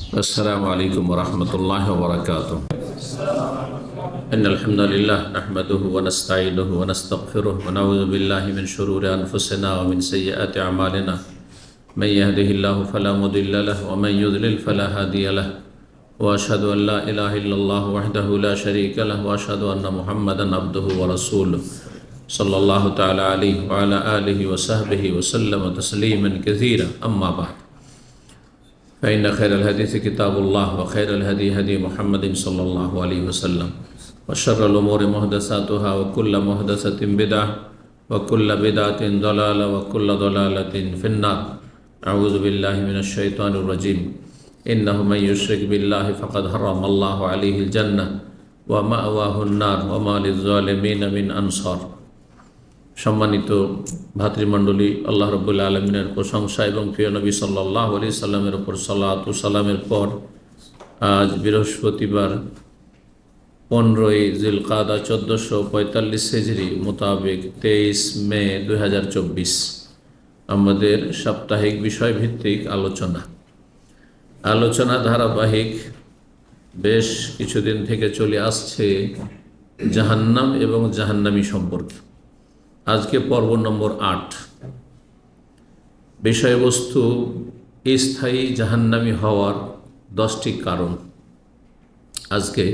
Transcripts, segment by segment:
السلام عليكم ورحمة الله وبركاته. إن الحمد لله نحمده ونستعينه ونستغفره ونعوذ بالله من شرور أنفسنا ومن سيئات أعمالنا. من يهده الله فلا مضل له ومن يضلل فلا هادي له. وأشهد أن لا إله إلا الله وحده لا شريك له وأشهد أن محمدا عبده ورسوله صلى الله تعالى عليه وعلى آله وصحبه وسلم تسليما كثيرا. أما بعد، فإن خير الحديث كتاب الله وخير الهدي هدي محمد صلى الله عليه وسلم وشر الأمور محدثاتها وكل محدثة بدعة وكل بدعة ضلالة وكل ضلالة في النار. أعوذ بالله من الشيطان الرجيم. إنه من يشرك بالله فقد حرم الله عليه الجنة ومأواه النار وما للظالمين من أنصار. সম্মানিত ভাতৃমণ্ডলী, আল্লাহ রাব্বুল আলামিনের প্রশংসা এবং প্রিয় নবী সাল্লাল্লাহু আলাইহি সাল্লামের উপর সালাত ও সালামের পর আজ বৃহস্পতিবার 15ই জিলকাদা 1445 হিজরি মোতাবেক 23 মে 2024 আমাদের সাপ্তাহিক বিষয়ভিত্তিক আলোচনা ধারাবাহিক বেশ কিছুদিন থেকে চলে আসছে জাহান্নাম এবং জাহান্নামী সম্পর্কে। আজকে পর্ব নম্বর 8। বিষয়বস্তু স্থায়ী জাহান্নামী হওয়ার 10টি কারণ। আজকে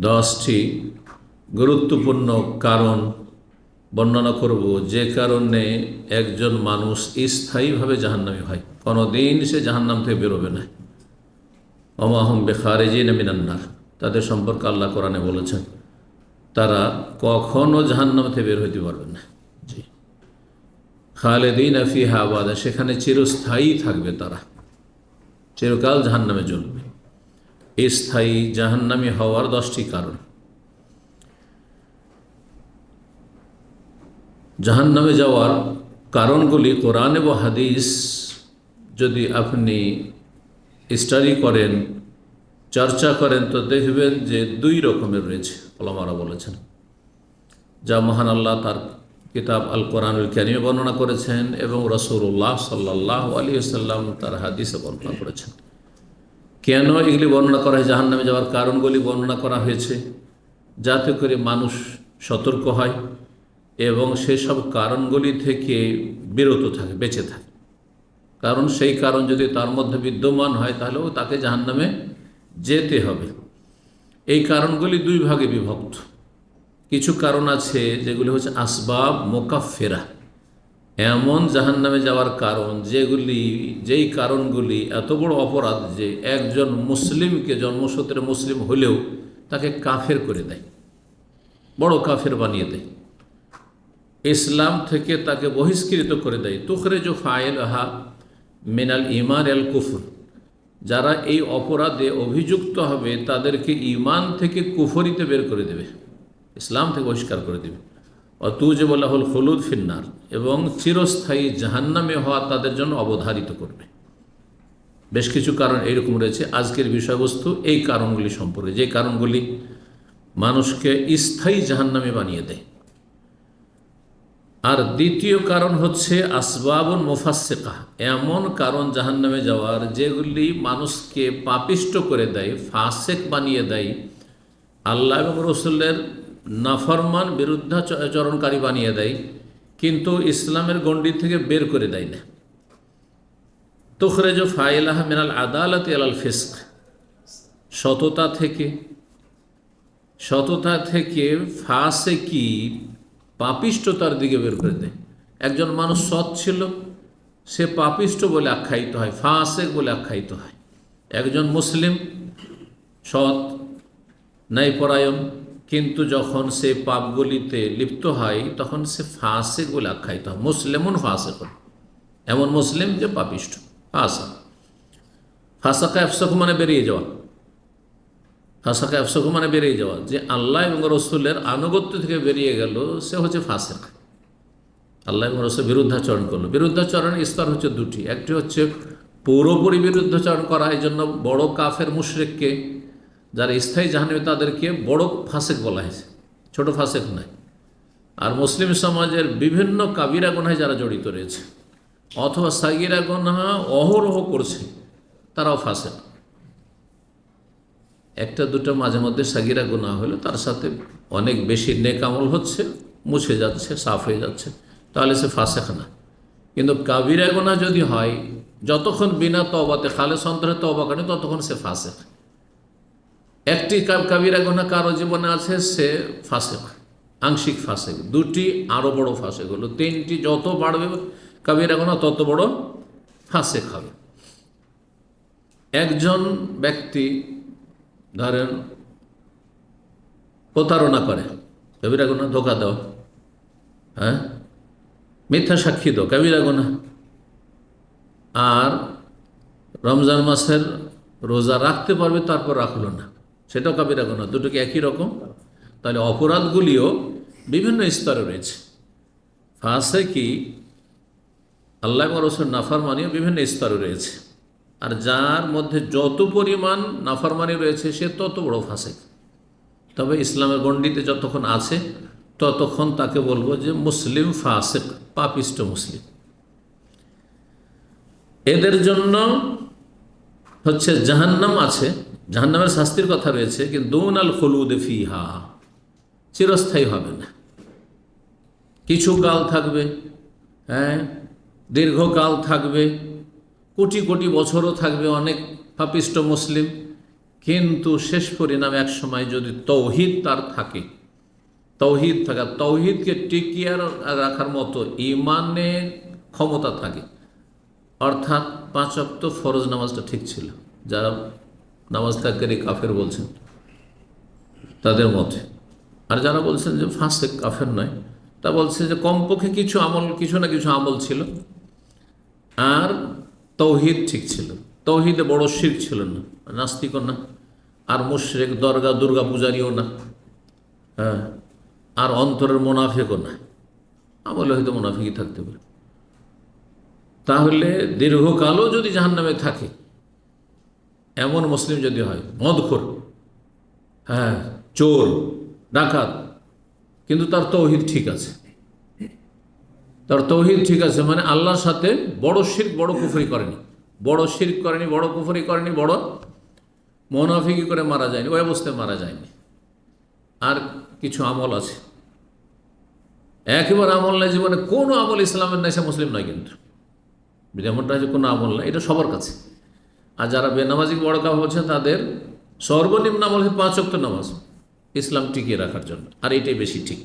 10টি গুরুত্বপূর্ণ কারণ বর্ণনা করব, যে কারণে একজন মানুষ স্থায়ীভাবে জাহান্নামী হয়, কোনোদিন সে জাহান্নাম থেকে বেরোবে না। ওমা হুম বিখারিজিন মিনান নার, তাদের সম্পর্কে আল্লাহ কোরআনে বলেছেন তারা কখনো জাহান্নাম থেকে বের হইতে পারবে না। জি, খালিদিন ফিহা আবাদা, সেখানে চিরস্থায়ী থাকবে, তারা চিরকাল জাহান্নামে জ্বলবে। স্থায়ী জাহান্নামী হওয়ার 10টি কারণ। জাহান্নামে যাওয়ার কারণগুলি কোরআন এবং হাদিস যদি আপনি স্টাডি করেন, চর্চা করেন, তো দেখবেন যে 2 রকমের রয়েছে। ওলামারা বলেছেন, যা মহান আল্লাহ তার কিতাব আল কোরআনুল কারীমে বর্ণনা করেছেন এবং রাসূলুল্লাহ সাল্লাল্লাহু আলাইহি ওয়াসাল্লাম তার হাদিসে বর্ণনা করেছেন। কেন এগুলি বর্ণনা করা হয়? জাহান্নামে যাওয়ার কারণগুলি বর্ণনা করা হয়েছে যাতে করে মানুষ সতর্ক হয় এবং সেসব কারণগুলি থেকে বিরত থাকে, বেঁচে থাকে। কারণ সেই কারণ যদি তার মধ্যে বিদ্যমান হয় তাহলেও তাকে জাহান্নামে যেতে হবে। এই কারণগুলি 2 ভাগে বিভক্ত। কিছু কারণ আছে যেগুলি হচ্ছে আসবাব মুকাফফিরা, এমন জাহান্নামে যাওয়ার কারণ যেই কারণগুলি এত বড় অপরাধ যে একজন মুসলিমকে জন্মসূত্রে মুসলিম হলেও তাকে কাফের করে দেয়, বড় কাফের বানিয়ে দেয়, ইসলাম থেকে তাকে বহিষ্কৃত করে দেয়। তুখরিজু ফাইলাহা মিনাল ঈমান আল কুফর, যারা এই অপরাধে অভিযুক্ত হবে তাদেরকে ঈমান থেকে কুফরিতে বের করে দেবে, ইসলাম থেকে বহিষ্কার করে দেবে। অতুজিবু লাহুল খুলুদ ফিন্নার, এবং চিরস্থায়ী জাহান্নামে হওয়া তাদের জন্য অবধারিত করবে। বেশ কিছু কারণ এইরকম রয়েছে। আজকের বিষয়বস্তু এই কারণগুলি সম্পর্কে, যে কারণগুলি মানুষকে স্থায়ী জাহান্নামে বানিয়ে দেয়। আর দ্বিতীয় কারণ হচ্ছে আসবাবুন মুফাসসিকা, এমন কারণ জাহান্নামে যাওয়ার যেগুলি মানুষকে পাপিষ্ট করে দেয়, ফাসেক বানিয়ে দেয়, আল্লাহ এবং রসুলের নাফরমান বিরুদ্ধাচরণকারী বানিয়ে দেয়, কিন্তু ইসলামের গণ্ডি থেকে বের করে দেয় না। তুখরিজু ফাইলাহা মিনাল আদালাতি আলাল ফিসক, সততা থেকে ফাসেকি পাপিষ্টতার দিকে বের করে দেয়। একজন মানুষ সৎ ছিল, সে পাপিষ্ট বলে আখ্যায়িত হয়, ফাসেক বলে আখ্যায়িত হয়। একজন মুসলিম সৎ ন্যায়পরায়ণ, কিন্তু যখন সে পাপগুলিতে লিপ্ত হয় তখন সে ফাসেক বলে আখ্যায়িত হয়। মুসলিমুন ফাসেক, এমন মুসলিম যে পাপিষ্ট, ফাসাকা আফসাকু মানে বেরিয়ে যাওয়া, ফাসাকা আফসাকু মানে বেরিয়ে যাওয়া, যে আল্লাহ এবং রসুলের আনুগত্য থেকে বেরিয়ে গেল, সে হচ্ছে ফাসেক। আল্লাহ এবং রসুলের বিরুদ্ধাচরণ করলো। বিরুদ্ধাচরণের স্তর হচ্ছে 2টি। একটি হচ্ছে পুরোপুরি বিরুদ্ধাচরণ করা, এই জন্য বড় কাফের মুশরিককে, যারা স্থায়ী জাহান্নামে, তাদেরকে বড় ফাসেক বলা হয়েছে, ছোট ফাসেক নয়। আর মুসলিম সমাজের বিভিন্ন কাবিরা গুনাহে যারা জড়িত রয়েছে, অথবা সাগিরা গুনাহ অহরহ করছে, তারাও ফাসেক। একটা দুটো মাঝে মধ্যে সাগিরা গুনাহ হলো, তার সাথে অনেক বেশি নেক আমল হচ্ছে, মুছে যাচ্ছে, সাফ হয়ে যাচ্ছে, তাহলে সে ফাসেক না। কিন্তু কাবিরা গুনাহ যদি হয়, যতক্ষণ বিনা তওবাতে খালেস অন্তরে তওবা করে ততক্ষণ সে ফাসেক। একটি কাবিরা গুনাহ কারো জীবনে আছে, সে ফাসেক, আংশিক ফাসেক। দুটি আরও বড় ফাসেক হলো, তিনটি যত বাড়বে কাবিরা গুনাহ তত বড় ফাসেক হবে। একজন ব্যক্তি ধরেন প্রতারণা করে, কবিরা গুনাহ। ধোঁকা দাও, হ্যাঁ, মিথ্যা সাক্ষী দাও, কবিরা গুনাহ। আর রমজান মাসের রোজা রাখতে পারবে, তারপর রাখলো না, সেটাও কবিরা গুনাহ। দুটোকে একই রকম। তাহলে অপরাধগুলিও বিভিন্ন স্তরে রয়েছে। ফাসেকি, আল্লাহ এবং রাসূলের নাফরমানিও বিভিন্ন স্তরে রয়েছে। আর যার মধ্যে যত পরিমাণ নাফরমানি রয়েছে, সে তত বড় ফাসেক। তবে ইসলামের গণ্ডিতে যতক্ষণ আছে ততক্ষণ তাকে বলবো যে মুসলিম ফাসেক, পাপিষ্ট মুসলিম। এদের জন্য হচ্ছে জাহান্নাম আছে, জাহান্নামের শাস্তির কথা রয়েছে, কিন্তু দুনাল খুলুদ ফিহা, চিরস্থায়ী হবে না। কিছু কাল থাকবে, হ্যাঁ, দীর্ঘকাল থাকবে, কোটি কোটি বছরও থাকবে অনেক পাপিষ্ট মুসলিম। কিন্তু শেষ পরিণাম এক সময় যদি তৌহিদ তার থাকে, তৌহিদ থাকা, তৌহিদকে টিকিয়ে রাখার মতো ইমানের ক্ষমতা থাকে, অর্থাৎ 5 ওয়াক্ত ফরজ নামাজটা ঠিক ছিল, যারা নামাজ ত্যাগকারী কাফের বলছেন তাদের মতে। আর যারা বলছেন যে ফাসেক, কাফের নয়, তা বলছে যে কমপক্ষে কিছু আমল, কিছু না কিছু আমল ছিল, আর তৌহিদ ঠিক ছিল, তৌহিদে বড় শিরক ছিল না, নাস্তিকও না, আর মুশরিক দরগা দুর্গা পূজারীও না, হ্যাঁ, আর অন্তরের মুনাফিকও না, আমলে হয়তো মুনাফিকই থাকতে পারে। তাহলে দীর্ঘকালও যদি জাহান্নামে থাকে এমন মুসলিম যদি হয়, মদখোর, হ্যাঁ, চোর, ডাকাত, কিন্তু তার তৌহিদ ঠিক আছে, তার তৌহিদ ঠিক আছে, মানে আল্লাহর সাথে বড় শিরক, বড় কুফরি করেনি, বড় শিরক করেনি, বড় কুফরি করেনি, বড় মুনাফিকি করে মারা যায়নি, ওই অবস্থায় মারা যায়নি। আর কিছু আমল আছে, একেবারে আমল নাই জীবনে, কোনো আমল ইসলামের নাই, সে মুসলিম নয়। কিন্তু যেমনটা যে কোনো আমল নাই, এটা সবার কাছে। আর যারা বেনামাজি বড় কাজ হচ্ছে, তাদের সর্বনিম্ন আমল 5 ওয়াক্ত নামাজ, ইসলাম টিকিয়ে রাখার জন্য, আর এটাই বেশি ঠিক।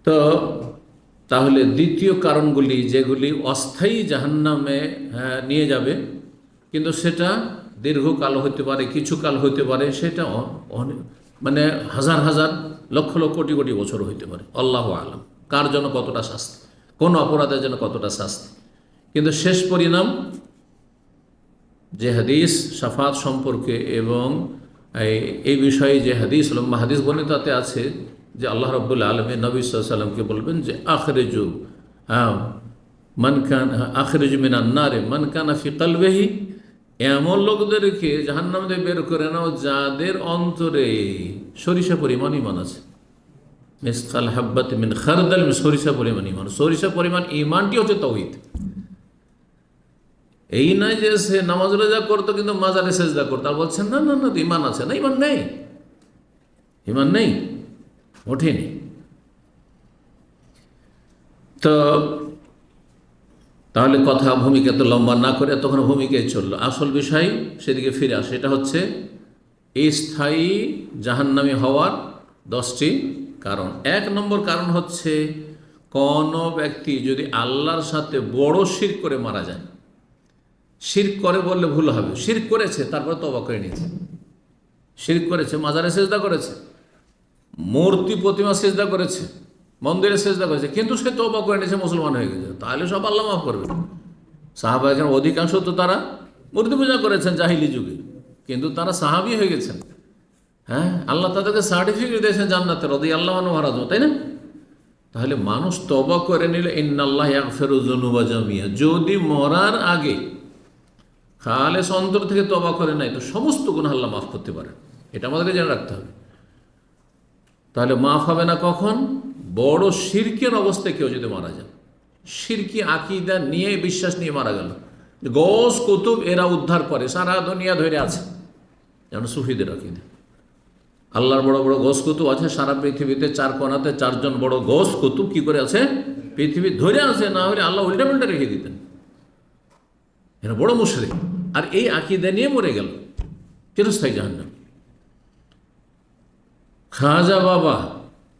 তো তাহলে দ্বিতীয় কারণগুলি, যেগুলি অস্থায়ী জাহান্নামে নিয়ে যাবে, কিন্তু সেটা দীর্ঘকাল হতে পারে, কিছু কাল হতে পারে, সেটা মানে হাজার হাজার, লক্ষ লক্ষ, কোটি কোটি বছর হইতে পারে। আল্লাহু আলাম কার জন্য কতটা শাস্তি, কোন অপরাধের জন্য কতটা শাস্তি। কিন্তু শেষ পরিণাম, যে হাদিস শাফাত সম্পর্কে এবং এই বিষয়ে যে হাদিস, লম্বা হাদিস বর্ণিত, তাতে আছে যে আল্লাহ রাব্বুল আলামিন নবী সাল্লাল্লাহু আলাইহি ওয়াসাল্লামকে বলবেন যে আখরিজু, মান কান আখরিজু মিনান নারে মান কানা ফি কলবিহি, এমন লোকদেরকে জাহান্নাম থেকে বের করে নাও যাদের অন্তরে সরিষা পরিমাণ ঈমান আছে। মিসকাল হাব্বাত মিন খারদাল, সরিষা পরিমাণ ঈমান। সরিষা পরিমাণ ঈমানটি হচ্ছে তাওহীদ। এই নয় যে সে নামাজ রোজা করতো কিন্তু মাজারে সেজদা করতো, আর বলছেন না না না ঈমান আছে, না ঈমান নেই, ঈমান নেই, ওঠেনি। তো তাহলে কথা, ভূমিকা তো লম্বা না করে তখন ভূমিকায় চললো, আসল বিষয় সেদিকে ফিরে আসে। এটা হচ্ছে এই স্থায়ী জাহান্নামী হওয়ার 10টি কারণ। 1 নম্বর কারণ হচ্ছে, কোনো ব্যক্তি যদি আল্লাহর সাথে বড় শিরক করে মারা যায়, শিরক করে বললে ভুল হবে, শিরক করেছে তারপর তওবা করে নিয়েছে, শিরক করেছে, মাজারে সেজদা করেছে, মূর্তি প্রতিমা সেজদা করেছে, মন্দিরে সেজদা করেছে, কিন্তু সে তওবা করে নিয়েছে, মুসলমান হয়ে গেছে, তাহলে সব আল্লাহ মাফ করবে। সাহাবা একরাম অধিকাংশ তো তারা মূর্তি পূজা করেছেন জাহিলি যুগে, কিন্তু তারা সাহাবী হয়ে গেছেন, হ্যাঁ, আল্লাহ তাদেরকে সার্টিফিকেট দিয়েছেন জান্নাতের, রাদিয়াল্লাহু আনহু ওয়া রাদু, তাই না? তাহলে মানুষ তওবা করে নিলে, ইন্নাল্লাহ ইয়াগফিরু যুনুবা জামিয়া, যদি মরার আগে খালেস অন্তর থেকে তওবা করে নাই, তো সমস্ত গুনাহ আল্লাহ মাফ করতে পারে। এটা আমাদেরকে জেনে রাখতে হবে। তাহলে মাফ হবে না কখন? বড় শিরকের অবস্থায় কেউ যদি মারা যায়, শিরকি আকীদা নিয়ে, বিশ্বাস নিয়ে মারা গেল, গস কুতুব এরা উদ্ধার করে, সারা দুনিয়া ধরে আছে, যেমন সুফিদের আকিদা। আল্লাহর বড় বড় গোস কুতুব আছে সারা পৃথিবীতে, চার কোণাতে চারজন বড় গোস কুতুব কি করে আছে, পৃথিবী ধরে আছে, না হলে আল্লাহ উল্টা পাল্টা রেখে দিতেন। এরা বড় মুশরিক, আর এই আকিদা নিয়ে মরে গেল, চিরস্থায়ী জাহান্নাম। খাজা বাবা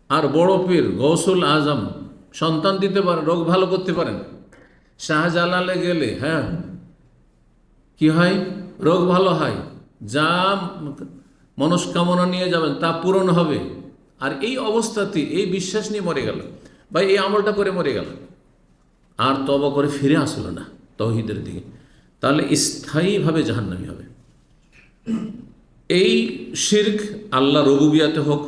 আর বড় পীর গৌসুল আজম সন্তান দিতে পারেন, রোগ ভালো করতে পারেন। শাহজালালে গেলে কি হয়, রোগ ভালো হয়, যা মনস্কামনা নিয়ে যাবেন তা পূরণ হবে। আর এই অবস্থাতে এই বিশ্বাস নিয়ে মরে গেল, বা এই আমলটা করে মরে গেল, আর তওবা করে ফিরে আসলো না তাওহীদের দিকে, তাহলে স্থায়ীভাবে জাহান্নামী হবে। এই শিরক আল্লাহ রুবুবিয়াতে হোক,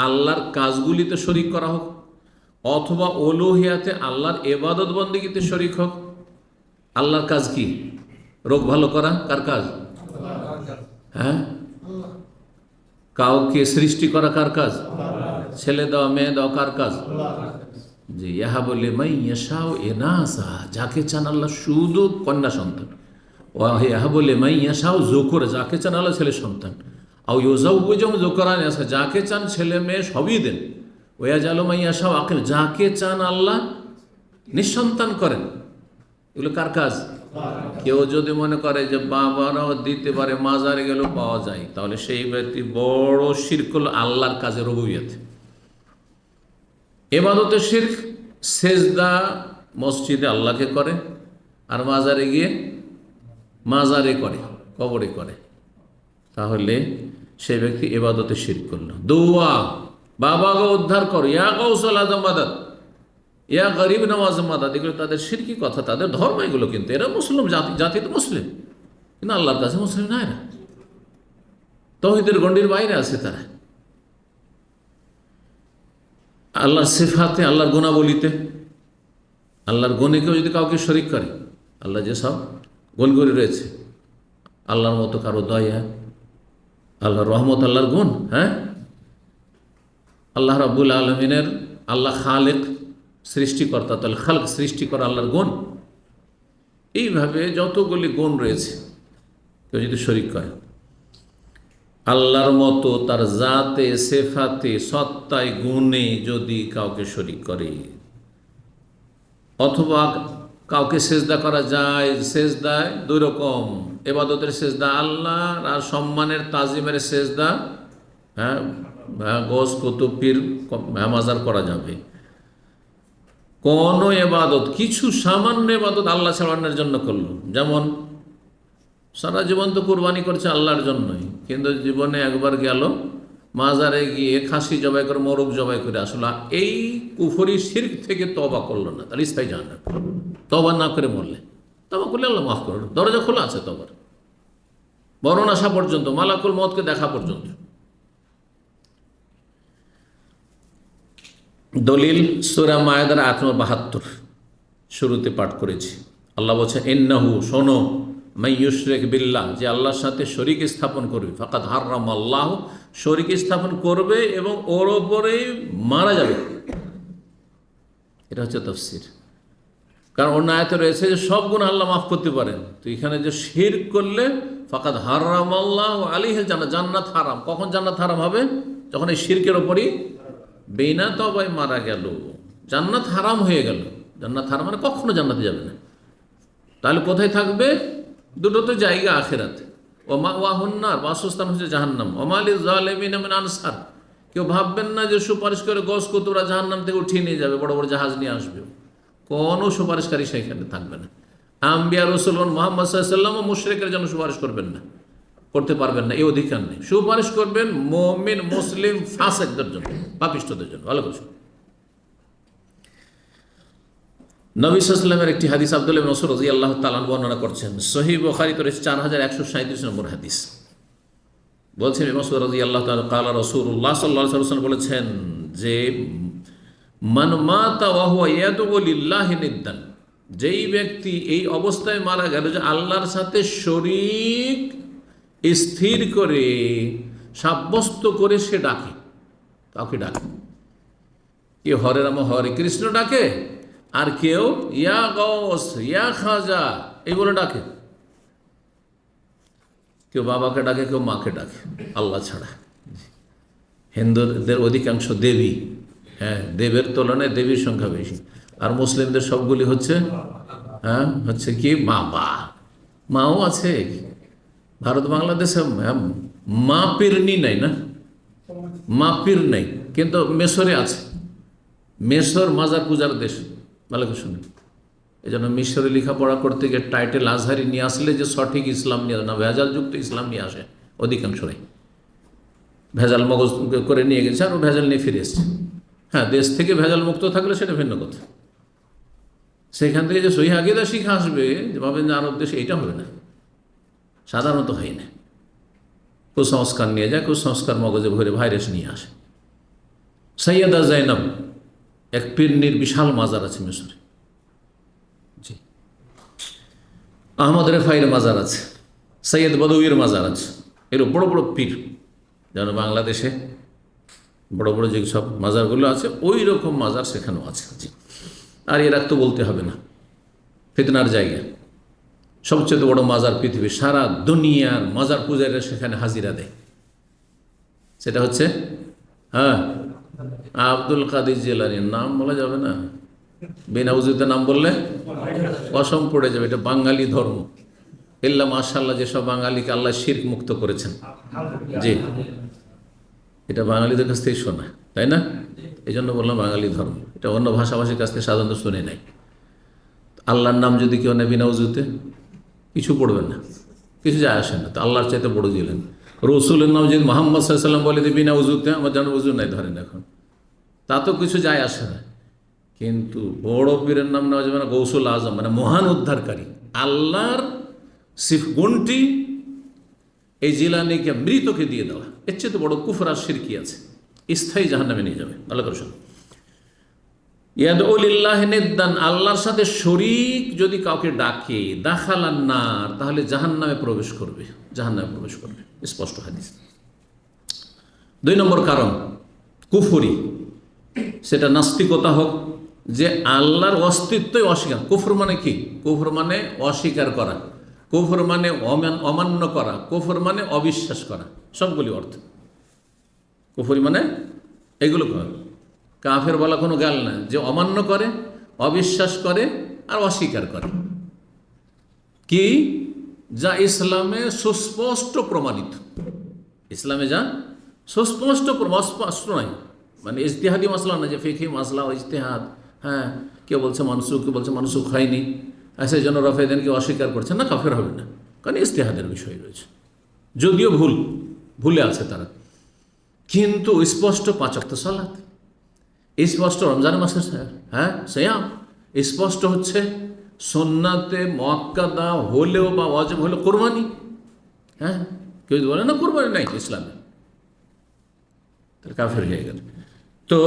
আল্লাহর কাজগুলিতে শরিক করা হোক, অথবা উলুহিয়াতে আল্লাহর ইবাদত বন্দেগীতে শরিক হোক। আল্লাহর কাজ কি? রোগ ভালো করা। কার কাজ? কাউকে সৃষ্টি করা কার কাজ? ছেলে দেওয়া মেয়ে দেওয়া কার কাজ? জি, ইহা বলে মাই ইয়াশাউ ইনাসা, যাকে চান আল্লাহ শুধু কন্যা সন্তান। ইহা বলে মাই ইয়াশাউ যুকুর, যাকে চান আল্লাহ ছেলে সন্তান। আও ইউজাউযুহুম যুকরান, যাকে চান ছেলে মেয়ে সবই দেন। ওয়াজালু মাই ইয়াশাউ আকিল, যাকে চান আল্লাহ নিঃসন্তান করেন। এগুলো কার কাজ? কেউ যদি মনে করে যে বাবারাও দিতে পারে, মাজারে গেলেও পাওয়া যায়, তাহলে সেই ব্যক্তি বড় শিরক হলো আল্লাহর কাজে রুবুবিয়ত। ইবাদতের শিরক, সেজদা মসজিদে আল্লাহকে করে, আর মাজারে গিয়ে মাজারে করে, কবরে করে, তাহলে সেই ব্যক্তি ইবাদতে শিরক করলো। দোয়া, বাবাকে উদ্ধার করো, ইয়া গৌসুল আজম মাদাদ, ইয়া গরিব নওয়াজ মাদাদ, এগুলো তাদের শিরকি কথা, তাদের ধর্ম এগুলো। কিন্তু এরা মুসলিম জাতি তো মুসলিম, কিন্তু আল্লাহর কাছে মুসলিম না, এরা তাওহীদের গণ্ডির বাইরে আছে। তারা আল্লাহর সিফাতে, আল্লাহর গুণাবলিতে, আল্লাহর গুণেকেও যদি কাউকে শরিক করে, আল্লাহ যে সব গুণগুলি রয়েছে, আল্লাহর মতো কারো দয়া, আল্লাহর রহমত, আল্লাহর গুণ, আল্লাহ রাব্বুল আলামিনের, আল্লাহ খালেক সৃষ্টিকর্তা, তাহলে খালক সৃষ্টি করা আল্লাহর গুণ। এইভাবে যতগুলি গুণ রয়েছে কেউ যদি শরিক করে, আল্লাহর মতো তার জাতে, সেফাতে, সত্তায়, গুণে যদি কাউকে শরিক করে, অথবা কাউকে সেজদা করা যায়। সেজদায় দুই রকম, ইবাদতের সেজদা আল্লাহ, আর সম্মানের তাজিমের সেজদা গোস কুতুব পীর মাজার করা যাবে। কোন ইবাদত, কিছু সামান্য ইবাদত আল্লাহ ছাড়া অন্যের জন্য করলো, যেমন সারা জীবন তো কুরবানি করছে আল্লাহর জন্যই, কিন্তু জীবনে একবার গেল মাজারে গিয়ে খাসি জবাই করে, মোরগ জবাই করে আসলো, এই কুফরি শিরক থেকে তওবা করলো না, তাহলে স্থায়ী জাহান্নাম। তওবা না করে মরলে, তওবা করলে আল্লাহ মাফ করল, দরজা খোলা আছে তওবার, মরণ আসা পর্যন্ত, মালাকুল মউতকে দেখা পর্যন্ত। দলিল সূরা মায়েদার 872 শুরুতে পাঠ করেছি। আল্লাহ বলছে, ইন্নাহু, শোনো, মান ইউশরিক বিল্লাহ, যে আল্লাহর সাথে শরীক স্থাপন করবে, ফাকাদ হারামাল্লাহু, শরীক স্থাপন করবে এবং ওর ওপরেই মারা যাবে। এটা হচ্ছে তাফসীর। কারণ অন্য আয়াতে রয়েছে যে সব গুনাহ আল্লাহ মাফ করতে পারেন, তো এখানে যে শিরক করলে ফাকাদ হারামাল্লাহু আলাইহিল জান্নাত, জান্নাত হারাম। কখন জান্নাত হারাম হবে? যখন এই শিরকের ওপরই বিনা তওবায় মারা গেল, জান্নাত হারাম হয়ে গেল। জান্নাত হারাম মানে কখনো জান্নাতে যাবে না। তাহলে কোথায় থাকবে? দুটো তো জায়গা আখিরাতে। ওমা ওয়াহুন্নার, বাসস্থান হচ্ছে জাহান্নাম। ওমা লিযালিমিন মিন আনসার, কেউ ভাববেন না যে সুপারিশ করে গোস কুতুবরা জাহান্নাম থেকে উঠিয়ে নিয়ে যাবে, বড় বড় জাহাজ নিয়ে আসবে, কোনো সুপারিশকারী সেখানে থাকবে না। আম্বিয়া রাসূলগণ মুহাম্মদ সাল্লাল্লাহু আলাইহি ওয়াসাল্লাম মুশরিকের জন্য সুপারিশ করবেন না, করতে পারবেন না, এই অধিকার নেই। সুপারিশ করবেন মুমিন, মুসলিম, ফাসিকদের জন্য, পাপিষ্ঠদের জন্য। ভালো করে নবী সাল্লাল্লাহু আলাইহি ওয়াসাল্লামের একটি হাদিস আব্দুল্লাহ ইবনে মাসউদ রাদিয়াল্লাহু তাআলা আনহু বর্ণনা করছেন, সহিহ বুখারীতে রয়েছে 4137 নম্বর হাদিস। বলছেন ইবনে মাসউদ রাদিয়াল্লাহু তাআলা, ক্বালা রাসূলুল্লাহ সাল্লাল্লাহু আলাইহি ওয়াসাল্লাম বলেছেন যে, মান মাতা ওয়া হুয়া ইয়াদউ লিল্লাহি নিদ্দান, যেই ব্যক্তি এই অবস্থায় মারা গেল যে আল্লাহর সাথে শরীক স্থির করে, সাব্যস্ত করে সে ডাকে, কাউকে ডাকে, কেউ হরে রাম হরে কৃষ্ণ ডাকে, আর কেউ ইয়া গৌস, ইয়া খাজা, এই বলে ডাকে। কেউ বাবাকে ডাকে, কেউ মাকে ডাকে আল্লাহ ছাড়া। হিন্দুদের অধিকাংশ দেবী, হ্যাঁ, দেবের তুলনায় দেবীর সংখ্যা বেশি। আর মুসলিমদের সবগুলি হচ্ছে হচ্ছে কি বাবা। মাও আছে ভারত বাংলাদেশে, মা পীরনি নাই না, মা পীর নেই, কিন্তু মেসরে আছে। মেসর মাজার পূজার দেশ, ভালো করে শুনে। এই জন্য মিশরে লেখাপড়া করতে গিয়ে টাইটেল আজহারি নিয়ে আসলে যে সঠিক ইসলাম নিয়ে না, ভেজালযুক্ত ইসলাম নিয়ে আসে অধিকাংশই। ভেজাল মগজ করে নিয়ে গেছে আর ও ভেজাল নিয়ে ফিরে এসছে। হ্যাঁ, দেশ থেকে ভেজাল মুক্ত থাকলে সেটা ভিন্ন কথা। সেখান থেকে যে সহিহ আকীদা শিখে আসবে, যে ভাবেন যে আরব দেশে, এটা হবে না, সাধারণত হয় না। কুসংস্কার নিয়ে যায়, কুসংস্কার মগজে ভরে ভাইরাস নিয়ে আসে। সৈয়দা জাইনাব এক পীরনির বিশাল মাজার আছে মিশরে। জি, আহমদ রেফাইয়ের মাজার আছে, সৈয়দ বদউইয়ের মাজার আছে। এর বড় বড় পীর, যেন বাংলাদেশে বড় বড় যে সব মাজারগুলো আছে, ওই রকম মাজার সেখানেও আছে। জি, আর এর তো বলতে হবে না, ফিতনার জায়গা। সবচেয়ে বড় মাজার পৃথিবী, সারা দুনিয়ার মাজার পূজারীরা সেখানে হাজিরা দেয়। সেটা হচ্ছে আব্দুল কাদের জিলানীর। নাম বলা যাবে না, বিনা উজুতে নাম বললে কসম পড়ে যাবে। এটা বাঙালি ধর্ম। ইল্লা মাশাআল্লাহ, যেসব বাঙালিকে আল্লাহ শিরক মুক্ত করেছেন। জি, এটা বাঙালিদের কাছ থেকে শোনা, তাই না? এই জন্য বললাম বাঙালি ধর্ম। এটা অন্য ভাষাভাষীর কাছ থেকে সাধারণত শুনে নাই। আল্লাহর নাম যদি কেউ নেয় বিনা উজুতে, কিছু পড়বেন না, কিছু যায় আসে না। তো আল্লাহর চাইতে বড় জিলেন। রসুলের নাম যদি মোহাম্মদ সাল্লাল্লাহু আলাইহি ওয়াসাল্লাম বলে যে বিনা উজুতে, আমার যেন উজু নাই ধরেন এখন, তা তো কিছু যায় আসে না। কিন্তু বড় পীরের নাম নেওয়া যাবে না, গৌসুল আজম, মানে মহান উদ্ধারকারী। আল্লাহর সিফ গুণটি এই জিলানিকে, মৃতকে দিয়ে দেওয়া, এর চেয়ে তো বড় কুফর আর শিরকি আছে, স্থায়ী জাহান্নামে নিয়ে যাবে। ভালো করে শুনুন। ইয়াদউ লিল্লাহি নিদ্দান, আল্লাহর সাথে শরীক যদি কাউকে ডাকে, দাখালান নার, তাহলে জাহান্নামে প্রবেশ করবে, জাহান্নামে প্রবেশ করবে। স্পষ্ট হাদিস। 2 নম্বর কারণ কুফরি, সেটা নাস্তিকতা হোক, যে আল্লাহর অস্তিত্বই অস্বীকার। কুফর মানে কি? কুফর মানে অস্বীকার করা, কুফর মানে অমান্য করা, কুফর মানে অবিশ্বাস করা, সবগুলি অর্থ। কুফরি মানে এগুলো করা। কাফের বলা কোনো গাল না, যে অমান্য করে, অবিশ্বাস করে আর অস্বীকার করে। কি? যা ইসলামে সুস্পষ্ট প্রমাণিত। ইসলামে যা সুস্পষ্ট অস্পষ্ট নয়, মানে ইজতিহাদি মাসলা না, যে ফিকহি মাসলা ও ইজতিহাদ। হ্যাঁ, কেউ বলছে মানসুখ, কেউ বলছে মানসুখ হয়নি, সেই জন্য রফেদেনকে অস্বীকার করছে না, কাফের হবে না, কারণ ইজতিহাদের বিষয় রয়েছে। যদিও ভুলে আছে তারা, কিন্তু স্পষ্ট 5 ওয়াক্ত সালাত, স্পষ্ট রমজান মাসের সিয়াম, স্পষ্ট হচ্ছে সুন্নাতে মুআক্কাদা হলেও বা ওয়াজিব হলেও কোরবানি। হ্যাঁ, কেউ বলে না কোরবানি নাই ইসলামে, তাহলে কাফের হয়ে গেল। তো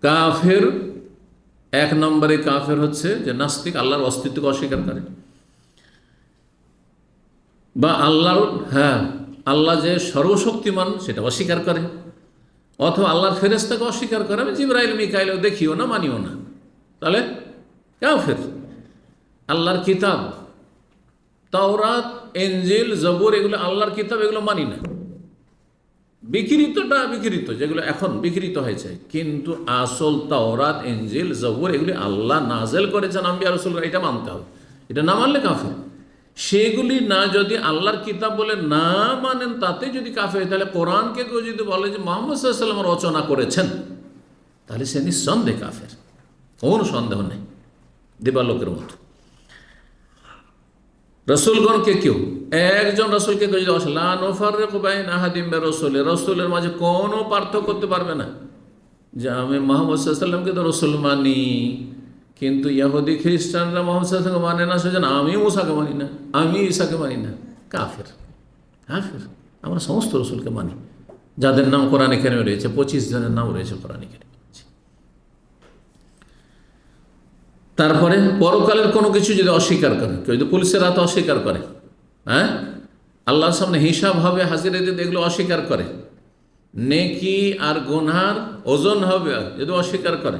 কাফের 1 নম্বরে কাফের হচ্ছে যে নাস্তিক, আল্লাহর অস্তিত্বকে অস্বীকার করে, বা আল্লাহ যে সর্বশক্তিমান সেটা অস্বীকার করে, অথবা আল্লাহর ফেরেশতাকে অস্বীকার করে। আমি জিবরাইল মিকাইলও দেখিও না, মানিও না, তাহলে কাফের। আল্লাহর কিতাব, তাওরাত, ইনজিল, জবুর, এগুলো আল্লাহর কিতাব, এগুলো মানি না। বিকৃত, যেগুলো এখন বিকৃত হয়েছে, কিন্তু আসল তাওরাত, ইনজিল, জবুর এগুলি আল্লাহ নাজেল করেছেন আম্বিয়া রাসূলরা, এটা মানতে হবে। এটা না মানলে কাফের। সেগুলি না যদি আল্লাহর কিতাব বলে না মানেন, তাতে যদি কাফের, তাহলে কোরআনকে কেউ যদি বলে যে মুহাম্মদ সাল্লাল্লাহু আলাইহি ওয়াসাল্লাম রচনা করেছেন, তাহলে সে নিঃসন্দেহে কাফের, কোনো সন্দেহ নেই, দিবালোকের মতো। রসুলগণকে কেউ, একজন রসুলকে কেউ যদি লা নুফাররিকু বাইনা আহাদিন মির রাসূলি, রসুলের মাঝে কোনো পার্থক্য করতে পারবে না, যে আমি মুহাম্মদ সাল্লাল্লাহু আলাইহি ওয়াসাল্লামকে তো রসুল মানি, কিন্তু ইহুদি খ্রিস্টানরা মুহাম্মদ সাল্লাল্লাহু আলাইহি ওয়াসাল্লামকে মানে না, সেজন্য আমি মুসাকে মানি না, আমি ঈসাকে মানি না। কাফের। আমরা সমস্ত রসুলকে মানি, যাদের নাম কোরআনে কারিমে রয়েছে। 25 জনের নাম রয়েছে কোরআনে কারিমে। তারপরে পরকালের কোনো কিছু যদি অস্বীকার করে, কেউ যদি পুলিশের হাতে অস্বীকার করে, আল্লাহর সামনে হিসাব হবে, হাজিরা দিতে, এগুলো অস্বীকার করে, নেকি আর গুনহার ওজন হবে যদি অস্বীকার করে,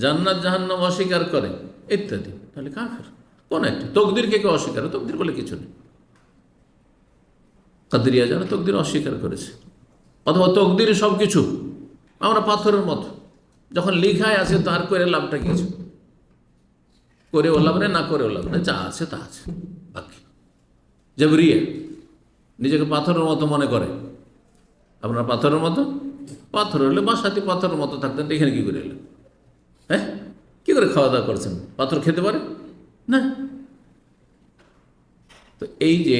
জান্নাত জাহান্নাম অস্বীকার করে, ইত্যাদি, তাহলে কাফের। কোন একটা তকদিরকে কেউ অস্বীকার করে, তকদির বলে কিছু নেই। কাদরিয়া যারা তকদির অস্বীকার করেছে, অথবা তকদির সব কিছু আমরা পাথরের মতো, যখন লিখায় আছে তার করে লাভটা কিছু, করেও লাভ নেই, না করেও লাভ নেই, যা আছে তা আছে। বাকি জাবরিয়া নিজেকে পাথরের মতো মনে করে। আপনার পাথরের মতো, পাথর হলে বাসাতে পাথরের মতো থাকতেন, এখানে কী করে এলেন? হ্যাঁ, কী করে খাওয়া দাওয়া করছেন? পাথর খেতে পারে না। তো এই যে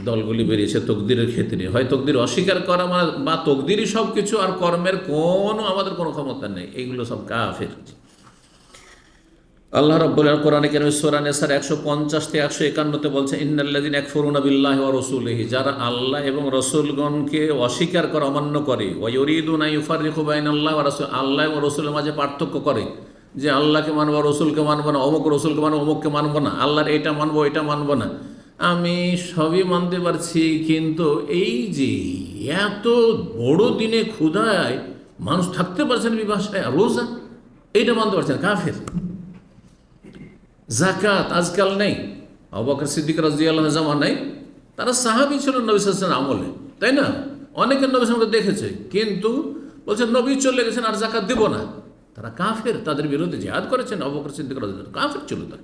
দলগুলি বেরিয়েছে তকদিরের ক্ষেত্রে, হয় তকদির অস্বীকার করা বা তকদিরই সব কিছু, আর কর্মের আমাদের কোনো ক্ষমতা নেই, এইগুলো সব কাফের। আল্লাহ রাব্বুল আলামিন কোরআনে কারীমে সূরা নিসার 150 থেকে 151-তে বলছে, ইন্নাল্লাযীনা ইয়াকফুরুনা বিল্লাহি ওয়া রাসূলিহি, যারা আল্লাহ এবং রাসূলগণকে অস্বীকার করে, অমান্য করে, ওয়া ইউরিদুনা ইউফাররিকু বাইনাল্লাহি ওয়া রাসূল, আল্লাহ এবং রাসূলের মাঝে পার্থক্য করে, যে আল্লাহকে মানব, রাসূলকে মানব না, অমুক রাসূলকে মানব, অমুককে মানব না, আল্লাহর এটা মানব, এটা মানব না। আমি সবই মানতে পারছি, কিন্তু এই যে এত বড় দিনে ক্ষুধায় মানুষ থাকতে পারছেন বিভাষায়, রোজা এইটা মানতে পারছেন, কাফের। জাকাত আজকাল নেই, আবু বকর সিদ্দিক রাদিয়াল্লাহু আনহু জামান নেই, তারা সাহাবী ছিল নবী সাল্লাল্লাহু আলাইহি ওয়াসাল্লাম আমলে, তাই না? অনেকে নবী সাল্লাল্লাহু দেখেছে, কিন্তু বলছেন নবী চলে গেছেন আর জাকাত দেব না। তারা কাফের, তাদের বিরুদ্ধে জিহাদ করেছেন আবু বকর সিদ্দিক রাদিয়াল্লাহু আনহু, কাফের ছিল তারা।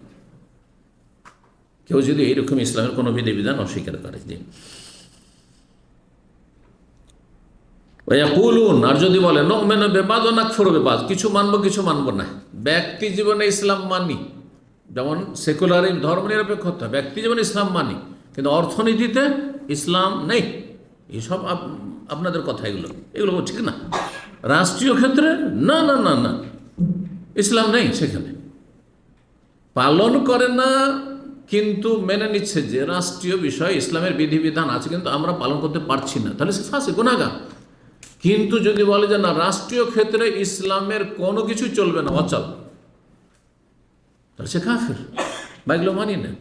কেউ যদি এইরকম ইসলামের কোনো বিধিবিধান অস্বীকার করে, যে ওয়াকুলুন, আর যদি বলে নুমিনু বিবাদ ওয়া নাকফুরু বিবাদ, কিছু মানবো কিছু মানবো না। ব্যক্তি জীবনে ইসলাম মানি, যেমন সেকুলারিজম, ধর্মনিরপেক্ষতা, ব্যক্তি জীবনে ইসলাম মানি, কিন্তু অর্থনীতিতে ইসলাম নেই। এইসব আপনাদের কথা, এগুলো ঠিক না। রাষ্ট্রীয় ক্ষেত্রে না না না না, ইসলাম নেই, সেখানে পালন করে না, কিন্তু মেনে নিচ্ছে যে রাষ্ট্রীয় বিষয় ইসলামের বিধিবিধান আছে, কিন্তু আমরা পালন করতে পারছি না, তাহলে সে ফাঁসি, গুনাহগার। কিন্তু যদি বলে যে না, রাষ্ট্রীয় ক্ষেত্রে ইসলামের কোনো কিছু চলবে না, অচল, তাহলে সে কাফের। বা এগুলো মানি না।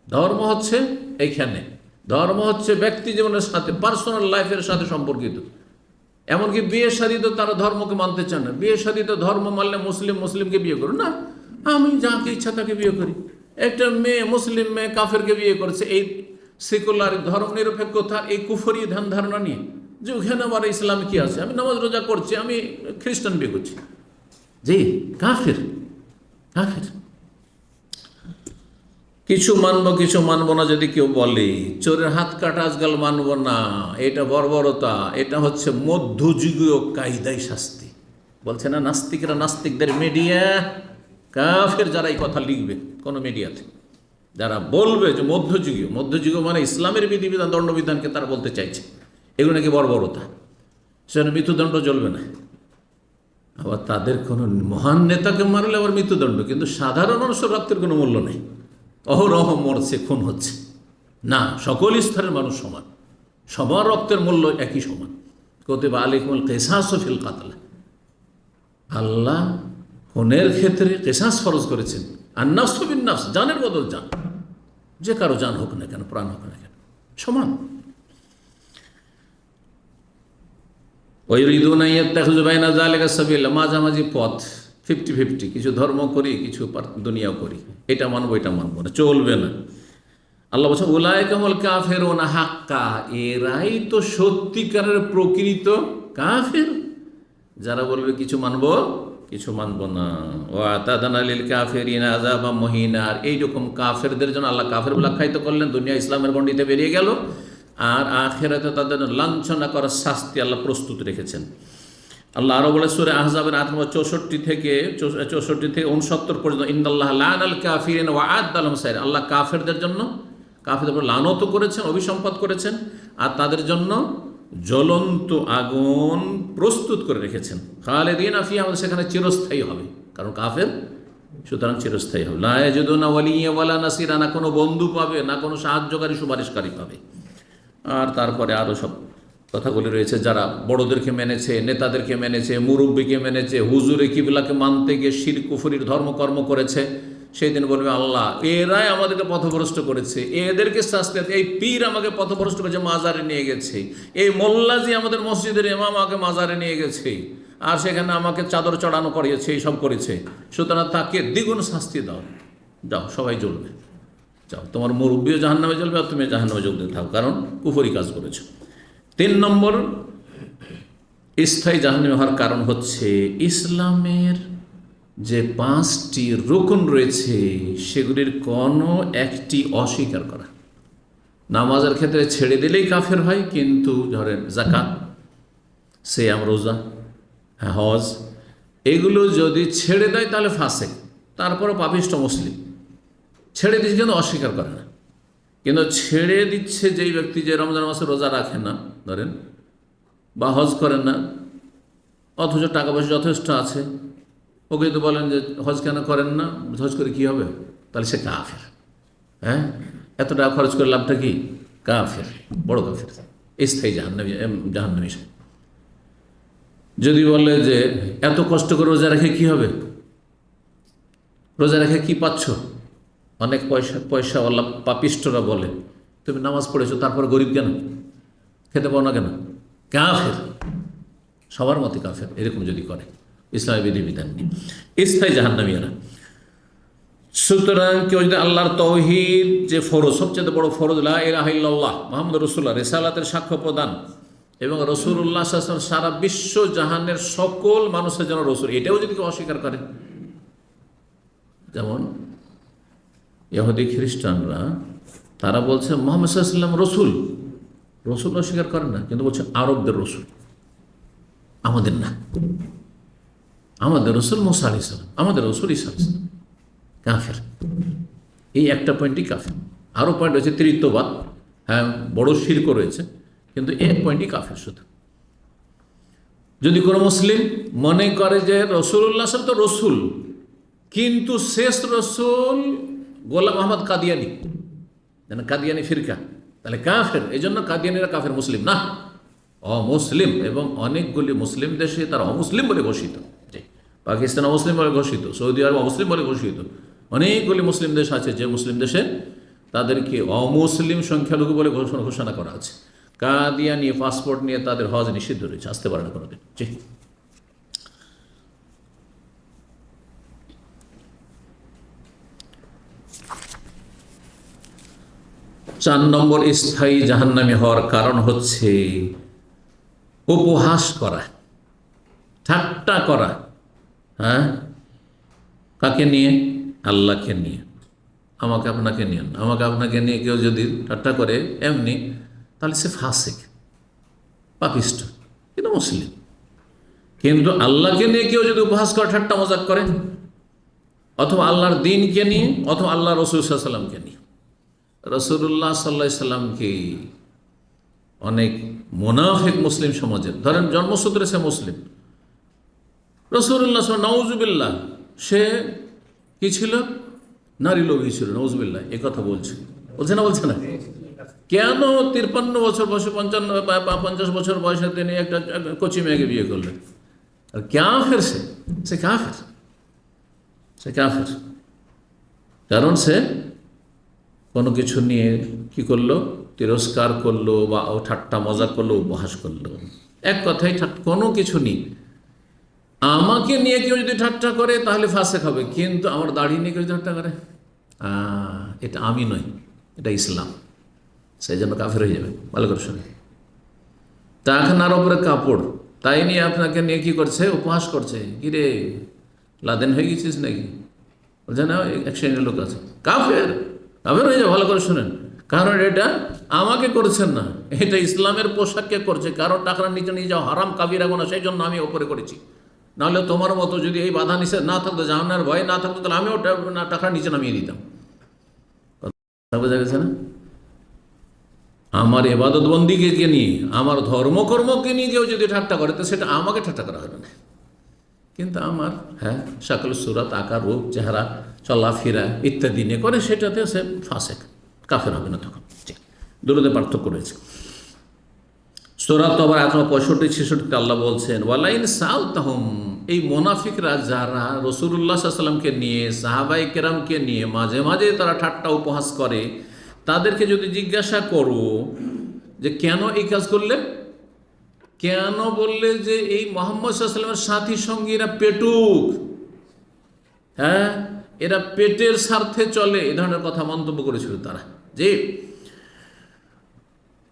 ধর্ম হচ্ছে এইখানে, ধর্ম হচ্ছে ব্যক্তি জীবনের সাথে, পার্সোনাল লাইফের সাথে সম্পর্কিত। এমনকি বিয়ে শাদীতে তারা ধর্মকে মানতে চান না। বিয়ে শাদীতে ধর্ম মানলে মুসলিমকে বিয়ে করুন না, আমি যাকে ইচ্ছা তাকে বিয়ে করি। একটা মেয়ে, মুসলিম মেয়ে কাফেরকে বিয়ে করেছে, এই সেকুলার ধর্ম নিরপেক্ষতা, এই কুফরি ধ্যান ধারণা নিয়ে, যে ওখানে আমার ইসলামে কি আছে, আমি নামাজ রোজা করছি, আমি খ্রিস্টান বিয়ে করছি, জি কাফের, কাফের। কিছু মানবো কিছু মানবো না যদি কেউ বলে, চোরের হাত কাটা আজকাল মানবো না, এটা বর্বরতা, এটা হচ্ছে মধ্যযুগীয় কায়দায় শাস্তি। বলছে না নাস্তিকরা, নাস্তিকদের মিডিয়া, কাফের যারা এই কথা লিখবে কোনো মিডিয়াতে, যারা বলবে যে মধ্যযুগীয় মানে ইসলামের বিধিবিধান, দণ্ডবিধানকে তারা বলতে চাইছে, এগুলো নাকি বর্বরতা, সেখানে মৃত্যুদণ্ড চলবে না। আবার তাদের কোনো মহান নেতাকে মারলে আবার মৃত্যুদণ্ড, কিন্তু সাধারণ মানুষের রক্তের কোনো মূল্য নেই, অহরহ মরছে, খুন হচ্ছে না। সকল স্তরের মানুষ সমান, সবার রক্তের মূল্য একই সমান। কুতিবা আলাইকুমুল কিসাসু ফিল কাতল, আল্লাহ খুনের ক্ষেত্রে কিসাস ফরজ করেছেন। আর নাফসু বিন নাফস, জানের বদল জান, যে কারো জান হোক না কেন, প্রাণ হোক না কেন, সমান। ওয়াইরিদুনা ইয়াত্তাখিযু বাইনা যালিকা সাবিলা, মাঝামাঝি পথ, 50-50, কিছু ধর্ম করি, কিছু দুনিয়াও করি, এটা মানবো এটা মানবো না, চলবে না। আল্লাহ বলছেন উলাইকা হুমুল কাফিরুনা হাক্কা, এরাই তো সত্যিকারের প্রকৃত কাফের, যারা বলবে কিছু মানবো কিছু মানবো না। ওয়া আতাদানা লিল কাফিরিনা আযাবাম মুহিনা, আর এইরকম কাফেরদের জন্য আল্লাহ কাফের বলে আখ্যায়িত করলেন, দুনিয়া ইসলামের গণ্ডিতে বেরিয়ে গেল, আর আখিরাতে তাদের লাঞ্ছনা করার শাস্তি আল্লাহ প্রস্তুত রেখেছেন। আল্লাহ আরো বলে সূরা আহজাবের 64 থেকে 69 পর্যন্ত, ইন্নাল্লাহ লানাল কাফিরিন ওয়া আ'আদ্দা লাহুম সাইর, আল্লাহ কাফেরদের জন্য, কাফেরদের উপর লানত করেছেন, অভিসম্পাত করেছেন, আর তাদের জন্য জ্বলন্ত আগুন প্রস্তুত করে রেখেছেন। খালিদিনা ফিহা, সেখানে চিরস্থায়ী হবে, কারণ কাফের, সুতরাং চিরস্থায়ী হবে। লা ইয়াজিদুনা ওয়ালিয়্যান ওয়ালা নাসিরা, না কোনো বন্ধু পাবে, না কোনো সাহায্যকারী সুপারিশকারী পাবে। আর তারপরে আরও সব কথাগুলি রয়েছে, যারা বড়োদেরকে মেনেছে, নেতাদেরকে মেনেছে, মুরব্বীকে মেনেছে, হুজুরে কিবলাকে মানতে গিয়ে শিরক কুফরির ধর্মকর্ম করেছে, সেই দিন বলবে আল্লাহ এরাই আমাদেরকে পথভ্রষ্ট করেছে, এদেরকে শাস্তি, এই পীর আমাকে পথভ্রষ্ট করেছে, মাজারে নিয়ে গেছে, এই মোল্লাজি আমাদের মসজিদের ইমাম আমাকে মাজারে নিয়ে গেছে, আর সেখানে আমাকে চাদর চড়ানো করিয়েছে, এইসব করেছে, সুতরাং তাকে দ্বিগুণ শাস্তি দাও, যাও সবাই জ্বলবে, যাও, তোমার মুরব্বীও জাহান্নামে চলবে আর তুমি জাহান্নামে যোগ দিতে থাকো, কারণ কুফরি কাজ করেছো। 3 নম্বর স্থায়ী জাহান্নামে হওয়ার কারণ হচ্ছে ইসলামের যে 5টি রুকন রয়েছে সেগুলির কোনো একটি অস্বীকার করা। নামাজের ক্ষেত্রে ছেড়ে দিলেই কাফের হয়, কিন্তু ধরেন যাকাত, সিয়াম, রোজা, হজ, এগুলো যদি ছেড়ে দেয় তাহলে ফাসেক, তারপরও পাপিষ্ঠ মুসলিম। ছেড়ে দিচ্ছে কিন্তু অস্বীকার করে না। কিন্তু ছেড়ে দিচ্ছে যেই ব্যক্তি যে রমজান মাসে রোজা রাখে না ধরেন, বা হজ করেন না, অথচ টাকা পয়সা যথেষ্ট আছে, ওকে যদি বলেন যে হজ কেন করেন না, হজ করে কী হবে, তাহলে সে কাফের। হ্যাঁ, এত টাকা খরচ করে লাভটা কি? কাফের, বড় কাফের, স্থায়ী জাহান্নামী। যদি বলে যে এত কষ্ট করে রোজা রেখে কি হবে, রোজা রেখে কি পাচ্ছ, অনেক পয়সাওয়ালা পাপিষ্টরা বলে তুমি নামাজ পড়েছো তারপর গরিব কেন, খেতে পাও না কেন, কাফের, সবার মতে কাফের। এরকম যদি করে ইসলামী বিধিবিধান নেই, স্থায়ী জাহান্নামীরা। সুতরাং কেউ যদি আল্লাহর তাওহীদ যে ফরজ, সবচেয়ে বড় ফরজ লা ইলাহা ইল্লাল্লাহ মুহাম্মদুর রাসূলুল্লাহ, রিসালাতের সাক্ষ্য প্রদান এবং রাসূলুল্লাহ সাল্লাল্লাহু আলাইহি ওয়াসাল্লাম সারা বিশ্ব জাহানের সকল মানুষের জন্য রাসূল, এটাও যদি কেউ অস্বীকার করে, যেমন ইহুদি খ্রিস্টানরা, তারা বলছে মুহাম্মদ সাল্লাল্লাহু আলাইহি ওয়াসাল্লাম রসুল, রসুল অস্বীকার করে না, কিন্তু বলছে আরবদের রসুল, আমাদের না, আমাদের রসুল মুসা আলাইহিস সালাম, আমাদের রসুল ঈসা আলাইহিস সালাম। কাফের। এই একটা পয়েন্টই কাফের। আরও পয়েন্ট রয়েছে তৃতীয়বাদ, হ্যাঁ বড় শিরক রয়েছে, কিন্তু এক পয়েন্টই কাফের শুধু। যদি কোনো মুসলিম মনে করে যে রাসূলুল্লাহ সাল্লাল্লাহু আলাইহি ওয়াসাল্লাম তো রসুল, কিন্তু শেষ রসুল গোলাম আহমদ কাদিয়ানি, কাদিয়ানি ফিরকা, তাহলে কাফের। এই জন্য কাদিয়ানিরা কাফের, মুসলিম না, অমুসলিম। এবং অনেকগুলি মুসলিম দেশে তারা অমুসলিম বলে ঘোষিত, পাকিস্তান অমুসলিম বলে ঘোষিত, সৌদি আরব অমুসলিম বলে ঘোষিত। অনেকগুলি মুসলিম দেশ আছে যে মুসলিম দেশে তাদেরকে অমুসলিম সংখ্যালঘু বলে ঘোষণা করা আছে। কাদিয়ানি পাসপোর্ট নিয়ে তাদের হজ নিষিদ্ধ রয়েছে, আসতে পারে না কোনোদিন। জি। 4 নম্বর স্থায়ী জাহান্নামী হওয়ার কারণ হচ্ছে উপহাস করা, ঠাট্টা করা। হ্যাঁ, কাকে নিয়ে? আল্লাহকে নিয়ে। আমাকে আপনাকে নিয়ে, আমাকে আপনাকে নিয়ে কেউ যদি ঠাট্টা করে এমনি, তাহলে সে ফাসিক, পাপিষ্ট, কিন্তু মুসলিম। কিন্তু আল্লাহকে নিয়ে কেউ যদি উপহাস করে, ঠাট্টা মজাক করে, অথবা আল্লাহর দ্বীনকে নিয়ে, অথবা আল্লাহ রসুল সাল্লাল্লাহু আলাইহি ওয়াসাল্লামকে নিয়ে। রাসূলুল্লাহ সাল্লাল্লাহু আলাইহি ওয়াসাল্লামকে অনেক মুনাফিক মুসলিম সমাজের, ধরেন জন্মসূত্রে সে মুসলিম, রাসূলুল্লাহ নাউজুবিল্লাহ, সে কি ছিল? নারী লোভী ছিল, নাউজুবিল্লাহ, এ কথা বলছে না, বলছে না? কেন 53 বছর বয়সে, 50 বছর বয়সে তিনি একটা কচি মেয়েকে বিয়ে করলেন? আর কাফের, সে কাফের, সে কাফের। কারণ সে কোনো কিছু নিয়ে কি করলো? তিরস্কার করলো, বা ঠাট্টা মজা করলো, উপহাস করলো। এক কথায় কোনো কিছু নেই। আমাকে নিয়ে কেউ যদি ঠাট্টা করে তাহলে ফাসেক হবে, কিন্তু আমার দাড়ি নিয়ে কেউ যদি ঠাট্টা করে, এটা আমি নই, এটা ইসলাম, সেই জন্য কাফের হয়ে যাবে। ভালো করে শুনে, টাকনার ওপরে কাপড়, তাই নিয়ে আপনাকে নিয়ে কি করছে? উপহাস করছে। কিরে লাদেন হয়ে গেছিস নাকি? বলছে না, এক শ্রেণীর লোক আছে, কাফের, কাফের হয়ে যাবে। ভালো করে শুনেন, কারণ এটা আমাকে করছেন না, এটা ইসলামের পোশাককে করছে। কারণ টাকার নিচে নিয়ে যাও হারাম, কাবিরা গুনাহ, সেই জন্য আমি ওপরে করেছি। নাহলে তোমার মতো যদি এই বাধা নিষেধ না থাকতো, জাহান্নামের ভয় না থাকতো, তাহলে আমিও টাকার নিচে নামিয়ে দিতাম। বোঝা গেছে না? আমার ইবাদত বন্দিকে নিয়ে, আমার ধর্মকর্মকে নিয়ে কেউ যদি ঠাট্টা করে, তো সেটা আমাকে ঠাট্টা করা হবে না। কিন্তু আমার শাকল সুরাত, আকার, রূপ, চেহারা, চলাফেরা ইত্যাদি নিয়ে করে, সেটাতে সে ফাসেক, কাফের হবে না তখন। দুটোতে পার্থক্য রয়েছে। সূরা তাওবা আয়াত 65-66 আল্লাহ বলছেন, ওয়ালাইন সালতাহুম, এই মুনাফিকরা যারা রাসূলুল্লাহ সাল্লাল্লাহু আলাইহি ওয়াসাল্লামকে নিয়ে, সাহাবায়ে কেরামকে নিয়ে মাঝে মাঝে তারা ঠাট্টা উপহাস করে, তাদেরকে যদি জিজ্ঞাসা করো যে কেন এই কাজ করলে, কেন বললে যে এই মুহাম্মদ সাল্লাল্লাহু আলাইহি ওয়াসাল্লামের সাথী সঙ্গীরা পেটুক, এরা পেটের স্বার্থে চলে, এ ধরনের কথা মন্তব্য করেছিল তারা। যে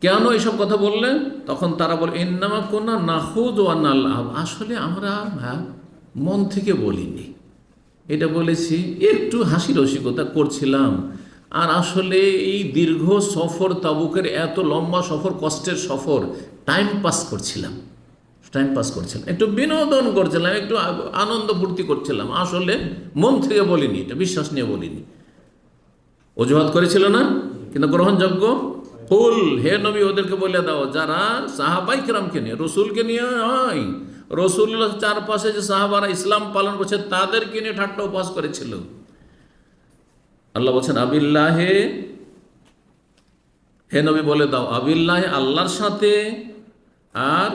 কেন এইসব কথা বললেন? তখন তারা বলে ইন্নামা কুন্না নাখুদ ওয়া নালআব, আসলে আমরা মন থেকে বলিনি, এটা বলেছি একটু হাসি রসিকতা করছিলাম। আর আসলে এই দীর্ঘ সফর, তাবুকের এত লম্বা সফর, কষ্টের সফর, টাইম পাস করছিলাম, একটু বিনোদন করছিলাম, একটু আনন্দ ফুর্তি করছিলাম, আসলে মন থেকে বলিনি, এটা বিশ্বাস নিয়ে বলিনি। অজুহাত করেছিল না, কিন্তু গ্রহণযোগ্য ফুল। হে নবী, ওদেরকে বলে দাও যারা সাহাবাই কেরামকে নিয়ে, রসুলকে নিয়ে হয়, রসুল্লাহ চারপাশে যে সাহাবারা ইসলাম পালন করছে তাদেরকে নিয়ে ঠাট্টা উপহাস করেছিল। আল্লাহ বলছেন আবিল্লাহে, হে নবী বলে দাও আবিল্লাহে, আল্লাহর সাথে, আর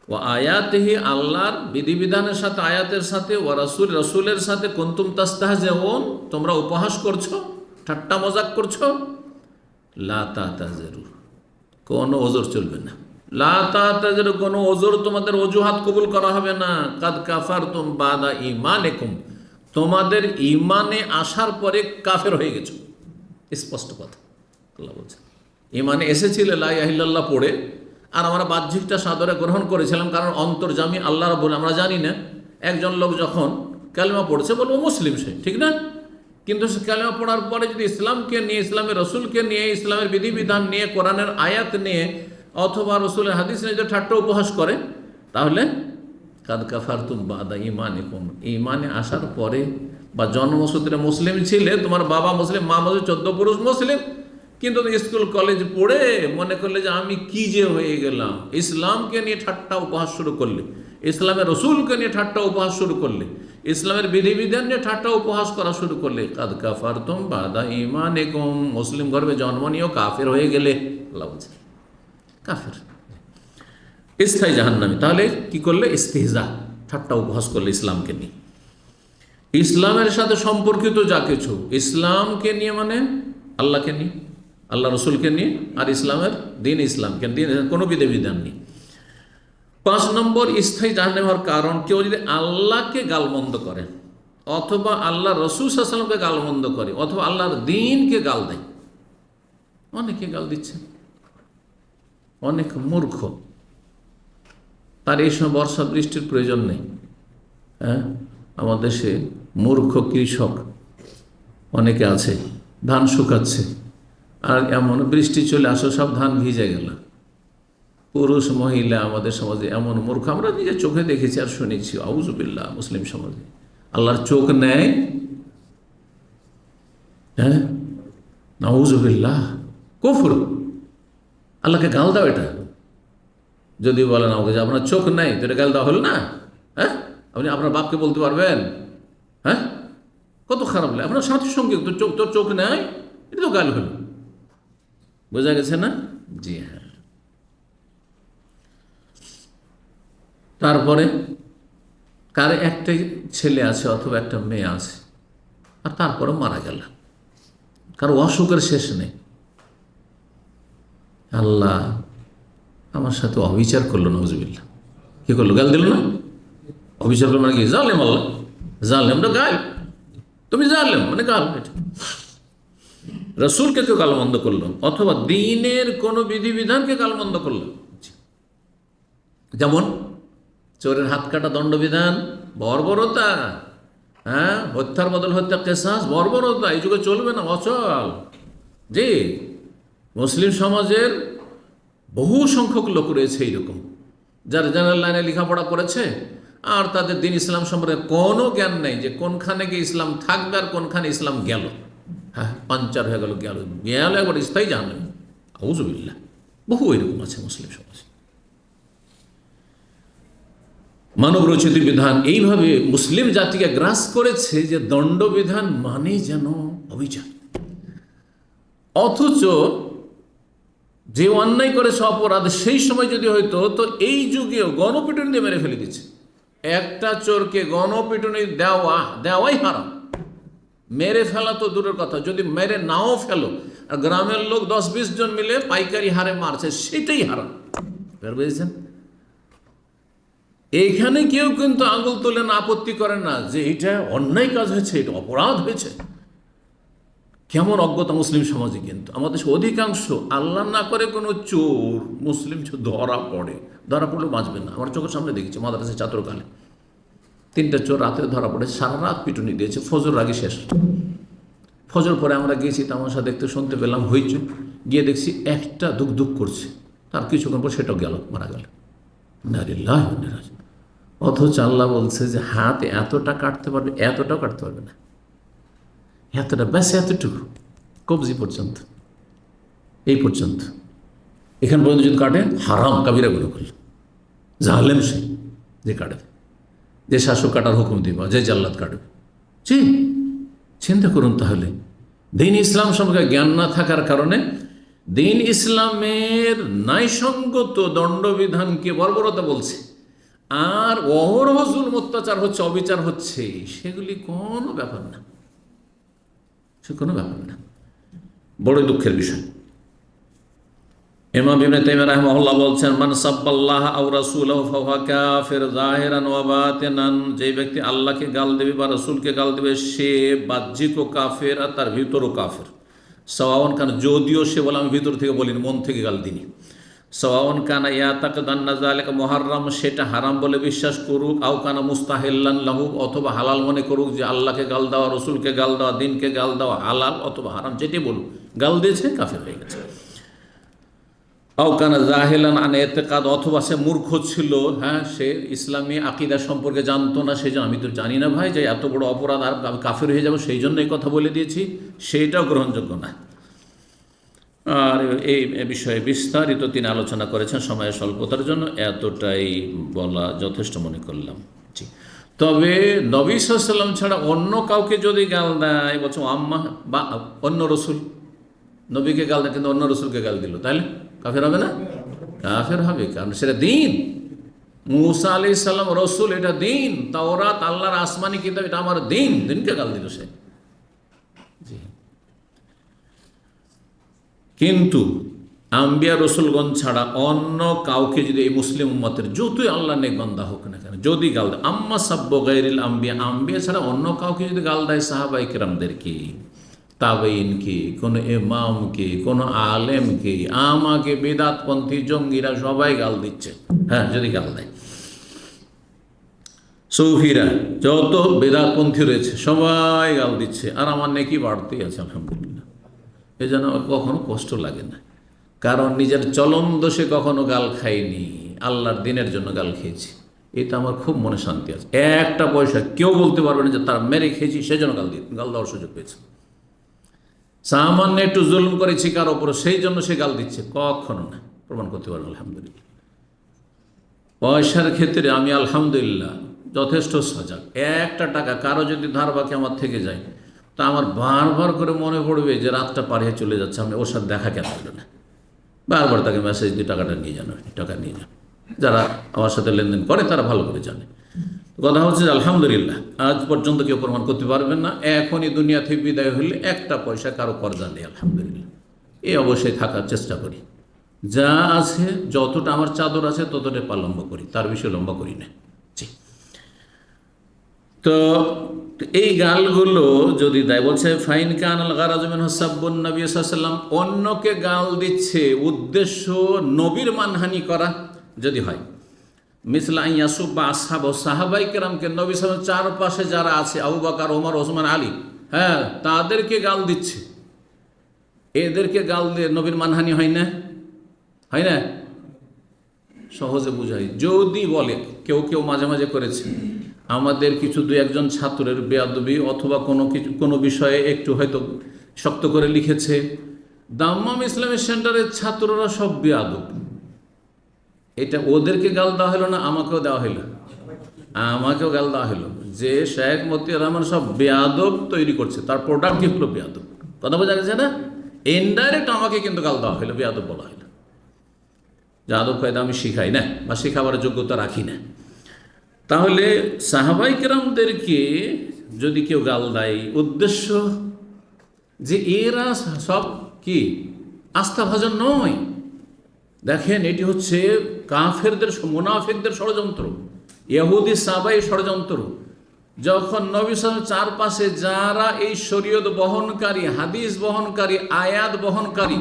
ও আয়াতেহি, আল্লাহর বিধিবিধানের সাথে, আয়াতের সাথে, ও রাসূল, রাসূলের সাথে, কুনতুম তাস্তাহজিউন, তোমরা উপহাস করছো, ঠাট্টা মজাক করছো। লা তাতাযিরু, কোনো ওজর চলবে না। লা তাতাযিরু, কোনো ওজর, তোমাদের অজুহাত কবুল করা হবে না। কাদ কাফারতুম বাদা ঈমানিকুম, তোমাদের ঈমানে আসার পরে কাফের হয়ে গেছো, স্পষ্ট কথা আল্লাহ বলছেন। ঈমানে এসেছিলে লা ইলাহা ইল্লাল্লাহ পড়ে, আর আমরা বাহ্যিকটা সাদরে গ্রহণ করেছিলাম, কারণ অন্তর্যামী আল্লাহ রাব্বুল, আমরা জানি না একজন লোক যখন কালেমা পড়ছে বলবো মুসলিম সে, ঠিক না? কিন্তু সে কালেমা পড়ার পরে যদি ইসলামকে নিয়ে, ইসলামের রসুলকে নিয়ে, ইসলামের বিধিবিধান নিয়ে, কোরআনের আয়াত নিয়ে অথবা রসুলের হাদিস নিয়ে যদি ঠাট্টা উপহাস করে, তাহলে কাদ কাফারতুম বাদা ঈমানিকুম, ঈমানে আসার পরে, বা জন্মসূত্রে মুসলিম ছিলে, তোমার বাবা মুসলিম, মা মুসলিম, 14 পুরুষ মুসলিম, কিন্তু স্কুল কলেজ পড়ে মনে করলে যে আমি কি যে হয়ে গেলাম, ইসলামকে নিয়ে ঠাট্টা উপহাস শুরু করলে, ইসলামের রসুলকে নিয়ে ঠাট্টা উপহাস শুরু করলে, ইসলামের বিধিবিধান নিয়ে ঠাট্টা উপহাস করা শুরু করলে, কাদ কাফারতুম বাদা ঈমানিকুম, মুসলিম গর্ভে জন্ম নিয়েও কাফের হয়ে গেলে, আল্লাহ বলছে কাফের, স্থায়ী জাহান্নামী। তাহলে কি করলে? ইস্তিহজা, ঠাট্টা উপহাস করলে ইসলামকে নিয়ে। ইসলামের সাথে সম্পর্কিত যা কিছু, ইসলামকে নিয়ে মানে আল্লাহকে নিয়ে, আল্লাহ রসুলকে নিয়ে, আর ইসলামের দিন, ইসলামকে দিন, কোনো বিধিবিধান নেই। 5 নম্বর স্থায়ী জাহান্নামী হওয়ার কারণ, কেউ যদি আল্লাহকে গালমন্দ করে, অথবা আল্লাহ রসুল সাল্লাল্লাহু আলাইহি ওয়াসাল্লামকে গালমন্দ করে, অথবা আল্লাহর দিনকে গাল দেয়। অনেকে গাল দিচ্ছে, অনেক মূর্খ, তার এই সময় বর্ষা বৃষ্টির প্রয়োজন নেই। হ্যাঁ, আমাদের দেশে মূর্খ কৃষক অনেকে আছে, ধান শুকাচ্ছে, আর এমন বৃষ্টি চলে আসো সব ধান ভিজে গেল। পুরুষ মহিলা আমাদের সমাজে এমন মূর্খ, আমরা নিজের চোখে দেখেছি আর শুনেছি। আউযুবিল্লাহ, মুসলিম সমাজে আল্লাহর চোখ নেয়, হ্যাঁ, নাউযুবিল্লাহ, কুফর, আল্লাহকে গাল দাও। এটা যদি বলেন আমাকে যে আপনার চোখ নাই, তো এটা গাল দেওয়া হলো না? হ্যাঁ, আপনি আপনার বাপকে বলতে পারবেন? হ্যাঁ, কত খারাপ লাগে। আপনার সাথী সঙ্গে তোর চোখ নেই, এটা তো গাল হলো। বোঝা গেছে না? জি হ্যাঁ। তারপরে কার একটাই ছেলে আছে অথবা একটা মেয়ে আছে, আর তারপরে মারা গেল, কারো অসুখের শেষ নেই। আল্লাহ আমার সাথে অবিচার করলো, নাউযুবিল্লাহ। কি করলো? গাল দিল না? অবিচার করলো মানে কি? জালেম আল্লাহ, জালেমটা গাল, তুমি জালেম মানে গাল। রসুলকে কেউ গালমন্দ করলো, অথবা দ্বীনের কোনো বিধিবিধানকে গালমন্দ করলো, যেমন চোরের হাত কাটা দণ্ডবিধান, বর্বরতা। হ্যাঁ, হত্যার বদল হত্যা, কিসাস, বর্বরতা, এই যুগে চলবে না, অচল। জি, মুসলিম সমাজের বহু সংখ্যক লোক রয়েছে এইরকম, যারা জেনারেল লাইনে লেখাপড়া করেছে, আর তাদের দিন ইসলাম সম্পর্কে কোনো জ্ঞান নেই, যে কোনখানে গিয়ে ইসলাম থাকবে আর কোনখানে ইসলাম গেল। হ্যাঁ, পাঞ্চার হয়ে গেল, গেল একবার স্থায়ী জাহান্নামী। আউযুবিল্লাহ, বহু এরকম আছে মুসলিম সমাজে। মানব রচিত বিধান এইভাবে মুসলিম জাতিকে গ্রাস করেছে যে দণ্ডবিধান মানে যেন অবিচার, অথচ যে অন্যায় করেছে অপরাধ, সেই সময় যদি হয়তো, তো এই যুগেও গণপিটুনি দিয়ে মেরে ফেলে দিচ্ছে। একটা চোরকে গণপিটুনি দেওয়াই হারাম, মেরে ফেলা তো দূরের কথা, যদি মেরে নাও ফেলো আর গ্রামের লোক 10-20 জন মিলে পাইকারি হারে মারছে, সেটাই হারাম। বুঝেছেন? এইখানে কেউ কিন্তু আঙুল তোলেন, আপত্তি করেন না যে এটা অন্যায় কাজ হয়েছে, এটা অপরাধ হয়েছে। কেমন অজ্ঞতা মুসলিম সমাজে! কিন্তু আমাদের অধিকাংশ, আল্লাহ না করে কোনো চোর মুসলিম ধরা পড়লেও বাঁচবে না। আমার চোখের সামনে দেখেছি মাদ্রাসার ছাত্রকালে 3টা চোর রাতে ধরা পড়ে, সারা রাত পিটুনি দিয়েছে, ফজর আগে শেষ। ফজর পরে আমরা গিয়েছি তামাশা দেখতে, শুনতে পেলাম হইচই, গিয়ে দেখছি একটা দুঃখ দুঃখ করছে, তার কিছুক্ষণ পর সেটাও গেল, মারা গেল। অথচ আল্লাহ বলছে যে হাত এতটা কাটতে পারবে, এতটাও কাটতে পারবে না, এতটা ব্যাস, এতটুকু কবজি পর্যন্ত, এই পর্যন্ত। এখান পর্যন্ত যদি কাটে হারাম কাবিরা গুলো করল, জালেম সে যে কাটবে, যে শাসক কাটার হুকুম দিবা, যে জাল্লাদ কাটবে। চিন্তা করুন তাহলে, দিন ইসলাম সম্পর্কে জ্ঞান না থাকার কারণে দিন ইসলামের ন্যায়সঙ্গত দণ্ডবিধানকে বর্বরতা বলছে, আর অহরহ জুলম অত্যাচার হচ্ছে, অবিচার হচ্ছে, সেগুলি কোনো ব্যাপার না, সে কোনো ব্যাপার না। বড় দুঃখের বিষয়। ইমাম ইবনে তাইমিয়া রাহিমাহুল্লাহ বলছেন, মান সাব্বাল্লাহ আও রাসূলাহু ফাহুয়া কাফির যাহিরান ওয়া বাতিনান, যে ব্যক্তি আল্লাহকে গাল দেবে বা রাসূলকে গাল দেবে সে বাহ্যিকও কাফের আর তার ভিতরও কাফের। সাওয়াউন কানা, যদিও সে বলে আমি ভিতর থেকে বলিনি, মন থেকে গাল দিনি। সাওয়াউন কানা ইয়াতাকাদান্না যালিকা মুহাররাম, সেটা হারাম বলে বিশ্বাস করুক, আও কানা মুস্তাহিল্লান লাহু, অথবা হালাল মনে করুক যে আল্লাহকে গাল দেওয়া, রসুলকে গাল দেওয়া, দিনকে গাল দেওয়া হালাল অথবা হারাম, যেটি বলুক, গাল দিয়েছে কাফের হয়ে গেছে। আও কানা জাহিলান আন ইতিকাদ, অথবা সে মূর্খ ছিল, সে ইসলামী আকীদা সম্পর্কে জানতো না, সেই জন্য আমি তো জানি না ভাই যে এত বড় অপরাধ আর আমি কাফের হয়ে যাব, সেই জন্য এই কথা বলে দিয়েছি, সেইটাও গ্রহণযোগ্য না। আর এই বিষয়ে বিস্তারিত তিনি আলোচনা করেছেন, সময়ের স্বল্পতার জন্য এতটাই বলা যথেষ্ট মনে করলাম। জি, তবে নবী সাল্লাল্লাহু আলাইহি ওয়াসাল্লাম ছাড়া অন্য কাউকে যদি গাল দেয়, বলছো আম্মা বা অন্য রসুল, নবীকে গাল দেয় কিন্তু অন্য রসুলকে গাল দিল, তাহলে কাফের হবে না? কাফের হবে, কারণ সেটা দিন। মুসা আলাইহিস সালাম রসুল, এটা দিন। তাওরাত আল্লাহর আসমানি কিতাব, এটা আমার দিন, দিনকে গাল দিল সে। জি, কিন্তু আম্বিয়া রসুলগণ ছাড়া অন্য কাউকে যদি এই মুসলিম উম্মতের যতই আল্লাহ নেক বান্দা হোক না কেন যদি গাল দেয়, আম্মা সাব্বু গায়রিল আম্বিয়া, আম্বিয়া ছাড়া অন্য কাউকে যদি গাল দেয়, সাহাবায়ে কেরামদেরকে, তাবেঈনকে, কোনো ইমামকে, কোনো আলেমকে, আমাকে, বেদাতপন্থী জঙ্গিরা সবাই গাল দিচ্ছে, যদি গাল দেয়। সৌফিরা যত বেদাতপন্থী রয়েছে সবাই গাল দিচ্ছে, আর আমার নেকি বাড়তেই আছে আলহামদুলিল্লাহ। এই জন্য আমার কখনো কষ্ট লাগে না, কারণ নিজের চলন দোষে কখনো গাল খাইনি, আল্লাহর দিনের জন্য গাল খেয়েছি, এটা আমার খুব মনে শান্তি আছে। একটা পয়সা কেউ বলতে পারবে না যে তার মেরে খেয়েছি সেজন্য গাল দেওয়ার সুযোগ পেয়েছে। সামান্য একটু জুলুম করেছি কার ওপর, সেই জন্য সে গাল দিচ্ছে, কখনো না, প্রমাণ করতে পারবো আলহামদুলিল্লাহ। পয়সার ক্ষেত্রে আমি আলহামদুলিল্লাহ যথেষ্ট সজাগ। একটা টাকা কারো যদি ধার বাকি আমার থেকে যায়, তা আমার বারবার করে মনে পড়বে যে রাতটা পাড়িয়ে চলে যাচ্ছে, আমি ওর সাথে দেখা কেন হলো না, বারবার তাকে মেসেজ দিয়ে টাকাটা নিয়ে যান, টাকা নিয়ে যান। যারা আমার সাথে লেনদেন করে তারা ভালো করে জানে। কথা হচ্ছে যে আলহামদুলিল্লাহ আজ পর্যন্ত কেউ প্রমাণ করতে পারবেন না, এখনই দুনিয়া থেকে বিদায় হলে একটা পয়সা কারো কর্জা নেই আলহামদুলিল্লাহ। এই অবশ্যই থাকার চেষ্টা করি, যা আছে যতটা আমার চাদর আছে ততটা পা লম্বা করি, তার বেশি লম্বা করি না। জি, তো এই গালগুলো যদি দেয়, বলছে ফাইন কানাল গারাজু মিনহু সাব্বুন নবী সাল্লাল্লাহু আলাইহি ওয়াসাল্লাম, অন্যকে গাল দিচ্ছে উদ্দেশ্য নবীর মানহানি করা যদি হয়, মিসলা ইয়াসুব বা আসহাব, সাহাবাই কেরামকে, নবী সাল্লাল্লাহু আলাইহি ওয়াসাল্লাম চারপাশে যারা আছে, আবু বকর, ওমর, ওসমান, আলী, তাদেরকে গাল দিচ্ছে, এদেরকে গাল দিয়ে নবীর মানহানি হয় না? হয় না? সহজে বুঝাই, যদি বলে কেউ কেউ মাঝে মাঝে করেছে, আমাদের কিছু দু একজন ছাত্রের বেয়াদবি অথবা কোনো বিষয়ে একটু হয়তো শক্ত করে লিখেছে, দাম্মাম ইসলামিক সেন্টারের ছাত্ররা সব বেয়াদব, এটা ওদেরকে গাল দেওয়া হলো না, আমাকেও দেওয়া হলো, আমাকেও গাল দেওয়া হলো যে শেখ মতিয়ার রহমান সব বেয়াদব তৈরি করছে, তার প্রোডাক্ট কি হলো বেয়াদব। কথা বোঝা গেছে না? ইনডাইরেক্ট আমাকে কিন্তু গাল দেওয়া হলো, বেয়াদব বলা হলো। যে আদব কায়দা আমি শিখাই না বা শেখাবার যোগ্যতা রাখি না। তাহলে সাহাবাই কেরামদেরকে যদি কেউ গাল দেয়, উদ্দেশ্য যে এরা সব কি আস্থাভাজন নয়। দেখেন, এটি হচ্ছে কাফেরদের, মুনাফিকদের ষড়যন্ত্র। ইহুদি সাহাবাই ষড়যন্ত্র, যখন নবী সাল্লাল্লাহু আলাইহি ওয়াসাল্লাম চারপাশে যারা এই শরীয়ত বহনকারী, হাদিস বহনকারী, আয়াত বহনকারী,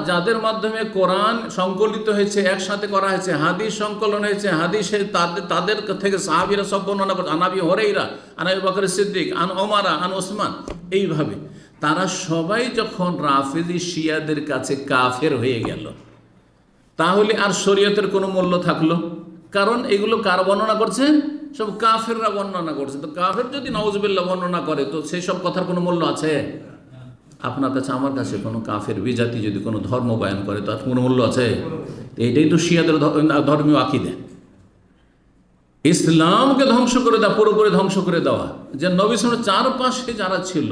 যাদের মাধ্যমে কোরআন সংকলিত হয়েছে, একসাথে করা হয়েছে, হাদিস সংকলন হয়েছে, হাদিসে তাদের থেকে সাহাবীরা সব বর্ণনা করছে, আন আবি হুরায়রা, আন আবি বকর সিদ্দিক, আন ওমরা, আন ওসমান, এইভাবে তারা সবাই যখন রাফেজি শিয়াদের কাছে কাফের হয়ে গেল, তাহলে আর শরীয়তের কোনো মূল্য থাকলো? কারণ এগুলো কার বর্ণনা করছে? সব কাফেররা বর্ণনা করছে। তো কাফের যদি নাউজুবিল্লাহ বর্ণনা করে, তো সেই সব কথার কোনো মূল্য আছে? আপনার কাছে, আমার কাছে কোনো কাফের বিজাতি যদি কোনো ধর্ম বয়ান করে, তার কোনো মূল্য আছে? এইটাই তো শিয়াদের ধর্মীয় আকীদা, ইসলামকে ধ্বংস করে দেওয়া, পুরোপুরি ধ্বংস করে দেওয়া। যে নবী সাল্লাল্লাহু আলাইহি ওয়াসাল্লামের চারপাশে যারা ছিল,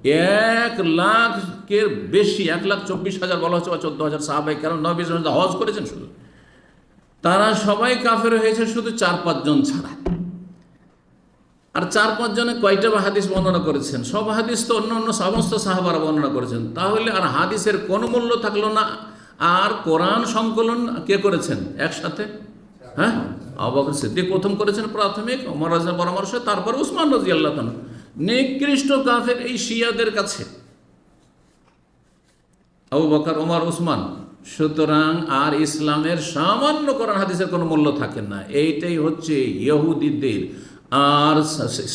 1,00,000-এর বেশি, 1,24,000 বলা হচ্ছে, বা 14,000 সাহাবায়ে কেরাম নবী সাল্লাল্লাহু আলাইহি ওয়াসাল্লাম হজ করেছেন শুধু, তারা সবাই কাফের হয়েছে শুধু 4-5 জন ছাড়া। আর 4-5 জনে কয়টা বা হাদিস বর্ণনা করেছেন? সব হাদিস তো অন্য অন্য সমস্ত সাহাবারা বর্ণনা করেছেন। তাহলে আর হাদিসের কোনো মূল্য থাকলো না। আর কোরআন সংকলন কে করেছেন একসাথে? হ্যাঁ, আবু বকর সিদ্দিক প্রথম করেছেন প্রাথমিক, ওমর রাদিয়াল্লাহু পরামর্শে, তারপর উসমান রাদিয়াল্লাহু তাআলা। নিকৃষ্ট কাফের এই শিয়াদের কাছে আবু বকর, ওমর, উসমান। সুতরাং আর ইসলামের সামান্য কোরআন হাদিসের কোনো মূল্য থাকে না। এইটাই হচ্ছে ইহুদিদের। আর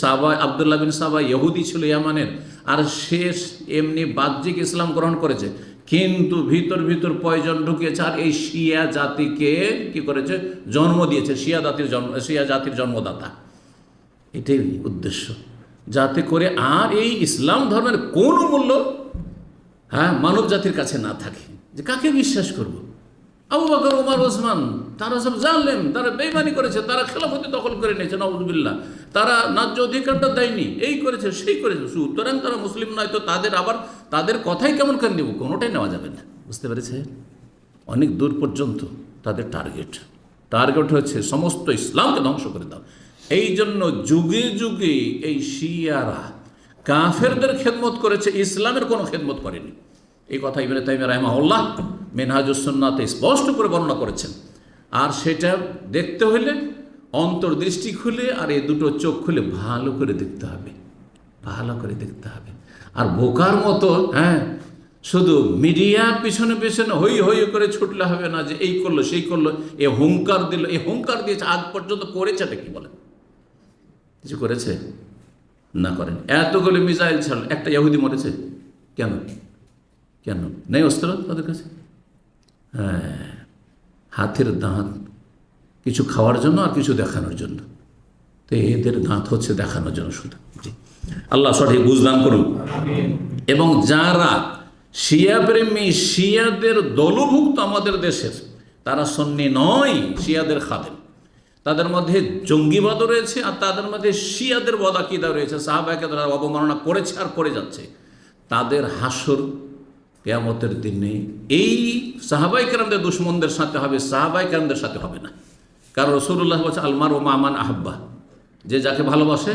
সাবা, আব্দুল্লাহ বিন সাবা ইহুদি ছিল ইয়ামানের, আর শেষ এমনি বাহ্যিক ইসলাম গ্রহণ করেছে, কিন্তু ভিতর ভিতর পয়জন ঢুকিয়েছে, আর এই শিয়া জাতিকে কি করেছে? জন্ম দিয়েছে। শিয়া জাতির জন্মদাতা। এটাই উদ্দেশ্য, যাতে করে আর এই ইসলাম ধর্মের কোনো মূল্য মানব জাতির কাছে না থাকে। যে কাকে বিশ্বাস করব? আবু বকর, ওমর, ওসমান, তারা সব জানলেন, তারা বেঈমানি করেছে, তারা খেলাফতি দখল করে নিয়েছে, নাউযুবিল্লাহ, তারা ন্যায্য অধিকারটা দেয়নি, এই করেছে, সেই করেছে। সুতরাং তারা মুসলিম নয়, তো তাদের আবার তাদের কথাই কেমন করে নেব? কোনোটাই নেওয়া যাবে না। বুঝতে পেরেছে? অনেক দূর পর্যন্ত তাদের টার্গেট হচ্ছে সমস্ত ইসলামকে ধ্বংস করে দাও। এই জন্য যুগে যুগে এই শিয়ারা কাফেরদের খেদমত করেছে, ইসলামের কোনো খেদমত করেনি। এই কথা ইবনে তাইমিয়া রাহিমাহুল্লাহ মিনহাজুস সুন্নাতে স্পষ্ট করে বর্ণনা করেছেন। আর সেটা দেখতে হলে অন্তর্দৃষ্টি খুলে আর এই দুটো চোখ খুলে ভালো করে দেখতে হবে, ভালো করে দেখতে হবে। আর বোকার মতো শুধু মিডিয়ার পিছনে পিছনে হই হই করে ছুটলে হবে না, যে এই করলো, সেই করলো, এ হুঙ্কার দিল, এ হুঙ্কার দিয়েছে, আজ পর্যন্ত করেছেটা কি? বলেন, কিছু করেছে? না, করেন। এতগুলো মিসাইল ছাড়ল, একটা ইহুদি মরেছে কেন? কেন নেই অস্ত্র তাদের কাছে? হাতের দাঁত কিছু খাওয়ার জন্য আর কিছু দেখানোর জন্য। তো এদের দাঁত হচ্ছে দেখানোর জন্য শুধু। জি, আল্লাহ সঠিক বুঝদান করুন। এবং যারা শিয়া প্রেমী, শিয়াদের দলভুক্ত আমাদের দেশের, তারা সুন্নি নয়, শিয়াদের খাদেম। তাদের মধ্যে জঙ্গিবাদও রয়েছে, আর তাদের মধ্যে শিয়াদের বদাকিদা রয়েছে। সাহাবাকে তারা অবমাননা করেছে আর করে যাচ্ছে। তাদের হাসর কিয়ামতের দিনে এই সাহাবায়ে কেরামদের দুশমনদের সাথে হবে, সাহাবায়ে কেরামদের সাথে হবে না। কারণ রাসূলুল্লাহ বলেছে, আলমার ও মামান আহাব্বা, যে যাকে ভালোবাসে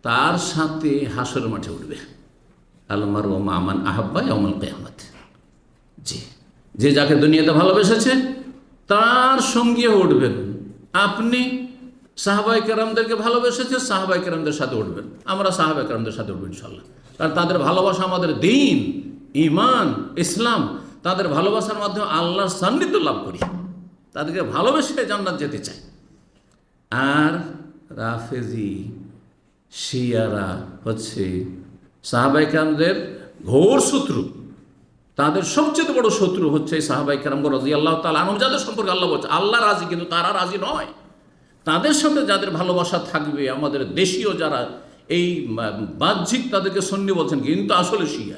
তার সাথে হাসরের মাঠে উঠবে। আলমার ও মামান আহাব্বা ইয়াউমুল কিয়ামত। জি, যে যাকে দুনিয়াতে ভালোবেসেছে তার সঙ্গে উঠবেন। আপনি সাহাবায়ে কেরামদেরকে ভালোবেসেছে, সাহাবায়ে কেরামদের সাথে উঠবেন। আমরা সাহাবায়ে কেরামদের সাথে উঠবেন ইনশাআল্লাহ। কারণ তাদের ভালোবাসা আমাদের দ্বীন, ইমান, ইসলাম। তাদের ভালোবাসার মাধ্যমে আল্লাহর সান্নিধ্য লাভ করি, তাদেরকে ভালোবেসে জান্নাত যেতে চাই। আর রাফেজি শিয়ারা হচ্ছে সাহাবায়ে কেরামদের ঘোর শত্রু। তাদের সবচেয়ে বড় শত্রু হচ্ছে সাহাবায়ে কেরাম রাদিয়াল্লাহু তাআলা আনহুম, যাদের সম্পর্কে আল্লাহ বলছে আল্লাহ রাজি, কিন্তু তারা রাজি নয়। তাদের সাথে যাদের ভালোবাসা থাকবে, আমাদের দেশীয় যারা এই বাহ্যিক তাদেরকে সুন্নি বলছেন, কিন্তু আসলে শিয়া।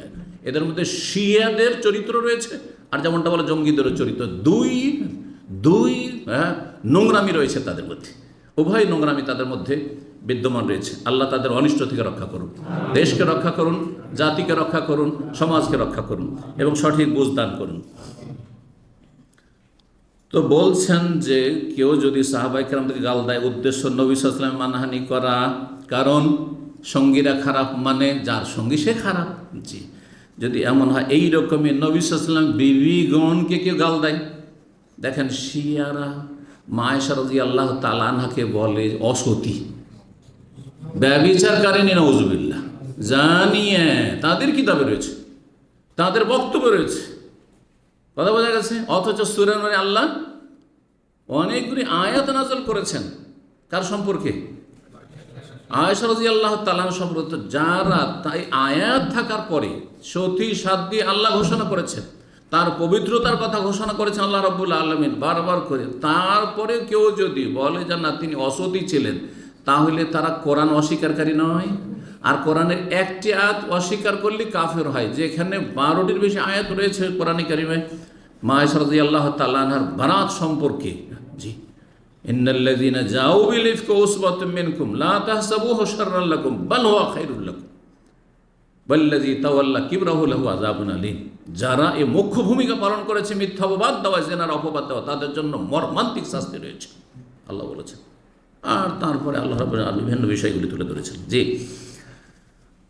এদের মধ্যে শিয়াদের চরিত্র রয়েছে, আর যেমনটা বলে জঙ্গিদেরও চরিত্র। দুই নোংরামি রয়েছে তাদের মধ্যে, উভয় নোংরামি তাদের মধ্যে বিদ্যমান রয়েছে। আল্লাহ তাদের অনিষ্ট থেকে রক্ষা করুন, দেশকে রক্ষা করুন, জাতিকে রক্ষা করুন, সমাজকে রক্ষা করুন, এবং সঠিক বুঝ দান করুন। তো বলছেন যে কেউ যদি সাহাবায়ে কেরামদেরকে গাল দেয়, উদ্দেশ্য নবী সাল্লাল্লাহু আলাইহি ওয়াসাল্লামের মানহানি করা, কারণ সঙ্গীরা খারাপ মানে যার সঙ্গী সে খারাপ। জি, যদি এমন হয় এই রকমের নবী সাল্লাল্লাহু আলাইহি ওয়াসাল্লাম বিবিগণকে কেউ গাল দেয়, দেখেন শিয়ারা মা আয়েশা রাদিয়াল্লাহু তাআলা আনহাকে বলে অসতী, ব্যভিচারকারিনী, নাউযুবিল্লাহ, জানিয়ে তাদের কিতাবে রয়েছে, তাদের বক্তব্য রয়েছে। কথা বোঝা গেছে? অথচ সূরা নূরে আল্লাহ অনেকগুলি আয়াত নাযিল করেছেন কার সম্পর্কে? আয়েশা রাদিয়াল্লাহু তাআলা সম্পর্কে। যারা তাই আয়াত থাকার পরে সতী সাধ্বী আল্লাহ ঘোষণা করেছেন, তার পবিত্রতার কথা ঘোষণা করেছেন আল্লাহ রাব্বুল আলামিন বারবার করে, তারপরে কেউ যদি বলে যে না তিনি অসতী ছিলেন, তাহলে তারা কোরআন অস্বীকারী নয়। আর কোরআনের একটি আয়াত অস্বীকার করলে কাফের হয়। যেখানে 12টির বেশি আয়াত রয়েছে কোরআনে কারিমে মা আয়েশা রাদিয়াল্লাহু তাআলা আনহার বারাত সম্পর্কে। জি, ইন্নাল্লাযীনা জাউ বিল ইফকি উসবাতুম মিনকুম লা তাহসাবুহু শাররাল লাকুম বাল হুয়া খায়রুল লাকুম ওয়াল্লাযী তাওয়াল্লা কিবরাহু লাহু আযাবুন আলীম। যারা এই মুখ্য ভূমিকা পালন করেছে মিথ্যা অপবাদ দেওয়া, জেনার অপবাদ দেওয়া, তাদের জন্য মর্মান্তিক শাস্তি রয়েছে আল্লাহ বলেছেন। আর তারপরে আল্লাহ রাব্বুল আলামিন বিভিন্ন বিষয়গুলি তুলে ধরেছেন। জি,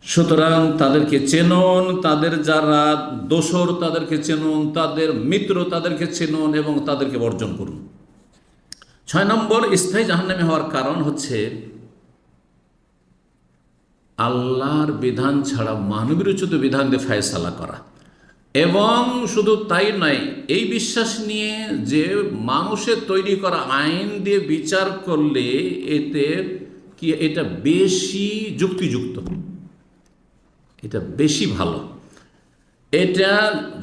সুতরাং তাদেরকে চেনুন, তাদের যারা দোসর তাদেরকে চেনুন, তাদের মিত্র তাদেরকে চেনুন এবং তাদেরকে বর্জন করুন। 6 নম্বর স্থায়ী জাহান্নামী হওয়ার কারণ হচ্ছে আল্লাহর বিধান ছাড়া মানবরচিত বিধান দিয়ে ফয়সালা করা। এবং শুধু তাই নয়, এই বিশ্বাস নিয়ে যে মানুষের তৈরি করা আইন দিয়ে বিচার করলে এতে কি এটা বেশি যুক্তিযুক্ত, এটা বেশি ভালো, এটা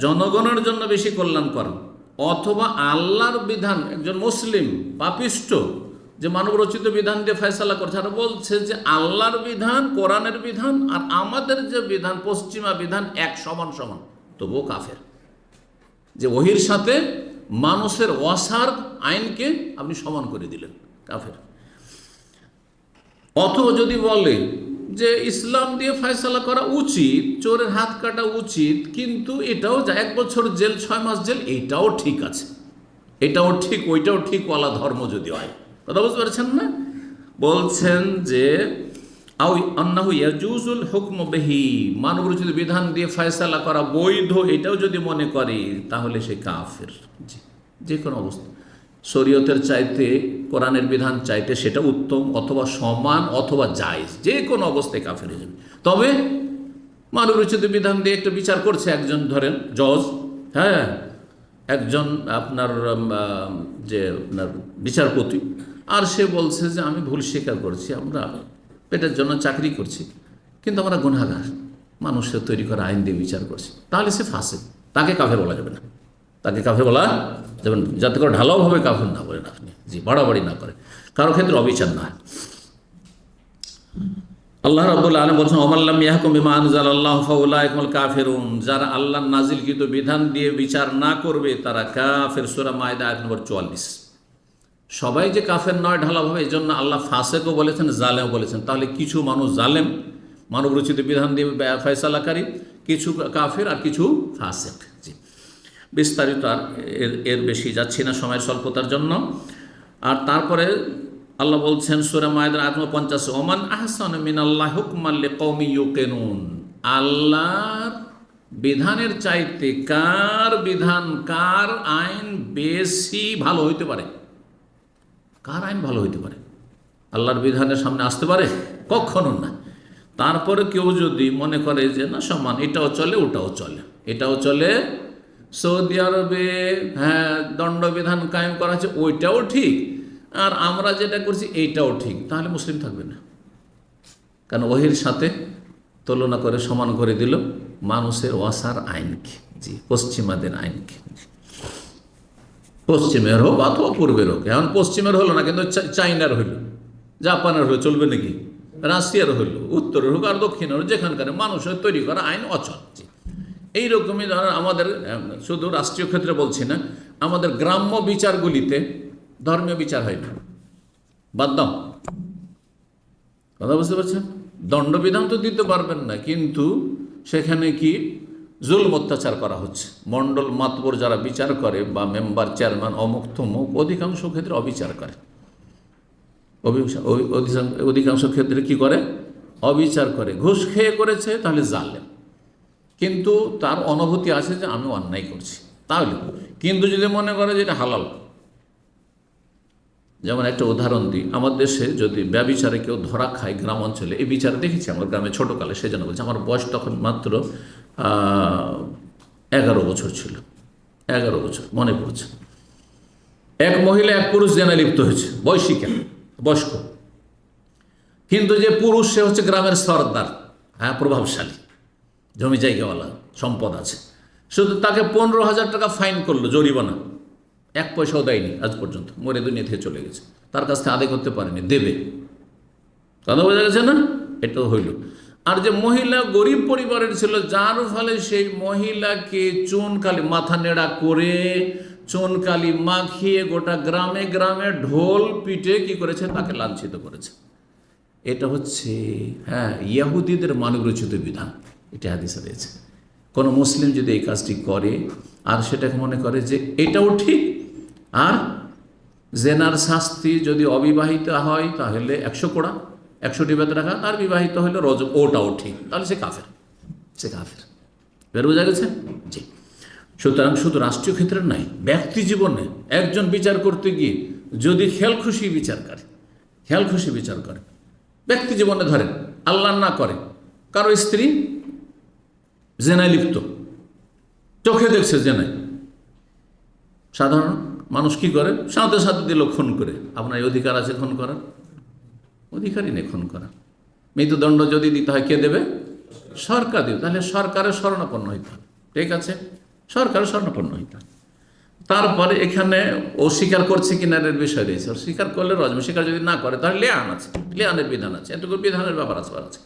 জনগণের জন্য বেশি কল্যাণকর। অথবা আল্লাহর বিধান, একজন মুসলিম পাপিষ্ট যে মানবরচিত বিধান দিয়ে ফয়সালা করছে, আর বলছে যে আল্লাহর বিধান, কোরআনের বিধান আর আমাদের যে বিধান পশ্চিমা বিধান এক সমান সমান, তবুও কাফের। যে ওহির সাথে মানুষের ওয়াসার আইনকে আপনি সমান করে দিলেন, কাফের। অথবা যদি বলে যে ইসলাম দিয়ে ফয়সালা করা উচিত, চোরের হাত কাটা উচিত, কিন্তু এটাও 1 বছর জেল 6 মাস জেল, এটাও ঠিক আছে, এটাও ঠিক ওইটাও ঠিক, ওয়ালা ধর্ম যদি হয়। কথা বুঝতে পারছেন না? বলছেন যে আন্নাহু ইয়াজুজুল হুকমু বিহি, মানবরচিত বিধান দিয়ে ফয়সালা করা বৈধ, এটাও যদি মনে করে তাহলে সে কাফের। যে কোনো অবস্থা শরীয়তের চাইতে কোরআনের বিধান চাইতে সেটা উত্তম অথবা সমান অথবা জায়েজ, যে কোনো অবস্থায় কাফের হয়ে যাবে। তবে মানবরচিত বিধান দিয়ে একটা বিচার করছে একজন, ধরেন জজ, হ্যাঁ, একজন আপনার বিচারপতি, আর সে বলছে যে আমি ভুল স্বীকার করছি, আমরা পেটের জন্য চাকরি করছি, কিন্তু আমরা গুনাহগার, মানুষের তৈরি করা আইন দিয়ে বিচার করছি, তাহলে সে ফাসিক, তাকে কাফের বলা যাবে না, তাকে কাফের বলা যাবে না, যাতে করে ঢালাওভাবে কাফের না বলেন আপনি, জি, বাড়াবাড়ি না করে, কারো ক্ষেত্রে অবিচার না হয়। আল্লাহ রাব্বুল আলামিন বলছেন ওমাল্লাম ইয়াহকুম বিমা আনজালাল্লাহু ফাউলাইকুমুল কাফিরুন, যারা আল্লাহর নাজিলকৃত বিধান দিয়ে বিচার না করবে তারা কাফের। সূরা মায়দা আয়াত নম্বর 44। সবাই যে কাফের নয় ঢালাভাবে, এই জন্য আল্লাহ ফাসেকও বলেছেন, জালেমও বলেছেন। তাহলে কিছু মানুষ জালেম, মানবরচিত বিধান দিয়ে ফয়সালাকারী, কিছু কাফের আর কিছু ফাসেক। জি, বিস্তারিত আর এর বেশি যাচ্ছি না সময়ের স্বল্পতার জন্য। আর তারপরে আল্লাহ বলছেন সূরা মায়দা আয়াত নম্বর 50, ওমান আহসানু মিনাল্লাহি হুকমান লিকাওমি ইউকিনুন, আল্লাহর বিধানের চাইতে কার বিধান, কার আইন বেশি ভালো হইতে পারে? কার আইন ভালো হইতে পারে? আল্লাহর বিধানের সামনে আসতে পারে? কখনো না। তারপরে কেউ যদি মনে করে যে না সমান, এটাও চলে ওটাও চলে, এটাও চলে, সৌদি আরবে হ্যাঁ দণ্ডবিধান কায়েম করা হচ্ছে, ওইটাও ঠিক, আর আমরা যেটা করছি এইটাও ঠিক, তাহলে মুসলিম থাকবে না। কারণ ওহির সাথে তুলনা করে সমান করে দিল মানুষের ওয়াসার আইনকে, জি, পশ্চিমাদের আইনকে, পশ্চিমের হোক অথবা পূর্বের হোক। এখন পশ্চিমের হলো না, কিন্তু চাইনার হইল, জাপানের হলো, চলবে নাকি? রাশিয়ার হইল, উত্তরের হোক আর দক্ষিণের হোক, যেখানকার মানুষের তৈরি করা আইন অচল। এইরকমই ধরেন আমাদের, শুধু রাষ্ট্রীয় ক্ষেত্রে বলছি না, আমাদের গ্রাম্য বিচারগুলিতে ধর্মীয় বিচার হয় না, বাদ দাও। কথা বুঝতে পারছেন? দণ্ডবিধান তো দিতে পারবেন না, কিন্তু সেখানে কি জুলম অত্যাচার করা হচ্ছে। মণ্ডল মাতবর যারা বিচার করে বা মেম্বার চেয়ারম্যান অমুক তমুক, অধিকাংশ ক্ষেত্রে অবিচার করে, অধিকাংশ ক্ষেত্রে কি করে? অবিচার করে। ঘুষ খেয়ে করেছে তাহলে জালেম, কিন্তু তার অনুভূতি আছে যে আমি অন্যায় করছি, তাহলে। কিন্তু যদি মনে করে যে এটা হালাল, যেমন একটা উদাহরণ দিই, আমার দেশে যদি ব্যভিচারে কেউ ধরা খায় গ্রাম অঞ্চলে, এই বিচার দেখেছি আমার গ্রামে ছোটোকালে, সেই জন্য বলছি। আমার বয়স তখন মাত্র 11 বছর ছিল, 11 বছর মনে পড়ছে। এক মহিলা এক পুরুষ জেনায় লিপ্ত হয়েছে, বয়স্ক, কিন্তু যে পুরুষ সে হচ্ছে গ্রামের সর্দার, হ্যাঁ, প্রভাবশালী, জমি জায়গাওয়ালা, সম্পদ আছে। শুধু তাকে 15,000 টাকা ফাইন করলো, জরিমানা, 1 পয়সাও দেয়নি আজ পর্যন্ত, মরে দুনিয়া থেকে চলে গেছে, তার কাছ থেকে আদায় করতে পারেনি, দেবে। কথা বোঝা গেছে না? এটাও হইল। আর যে মহিলা গরিব পরিবারের ছিল, যার ফলে সেই মহিলাকে চুনকালি মাথা নেড়া করে চুনকালি মাখিয়ে গোটা গ্রামে গ্রামে ঢোল পিটে কি করেছে, তাকে লাঞ্ছিত করেছে। এটা হচ্ছে, হ্যাঁ, ইয়াহুদীদের মানবরচিত বিধান, এটা হাদিসে রয়েছে। কোনো মুসলিম যদি এই কাজটি করে আর সেটাকে মনে করে যে এটাও ঠিক, আর জেনার শাস্তি যদি অবিবাহিত হয় তাহলে 100 কোড়া, 100টি বেত রাখা, আর বিবাহিত হলে রজম, ওটাও ঠিক, তাহলে সে কাফের, বের বোঝা গেছে? জি। সুতরাং শুধু রাষ্ট্রীয় ক্ষেত্রে নাই, ব্যক্তি জীবনে একজন বিচার করতে গিয়ে যদি খেয়ালখুশি বিচার করে, ব্যক্তি জীবনে ধরেন আল্লাহ না করে কারো স্ত্রী জেনায় লিপ্ত, চোখে দেখছে জেনায়, সাধারণ মানুষ কি করে, সাথে সাথে দিল খুন করে। আপনার এই অধিকার আছে খুন করার? অধিকারই নেই খুন করা। মৃত্যুদণ্ড যদি দিতে হয় কে দেবে? সরকার দেবে। তাহলে সরকারের শরণাপন্ন হইতে হবে, ঠিক আছে, সরকারের শরণাপন্ন হইতে হবে। তারপরে এখানে ও স্বীকার করছে কিনা এর বিষয় রয়েছে। স্বীকার করলে রজম, স্বীকার যদি না করে তাহলে লেয়ান আছে, লেয়ানের বিধান আছে, এতটুকু বিধানের ব্যাপার আছে।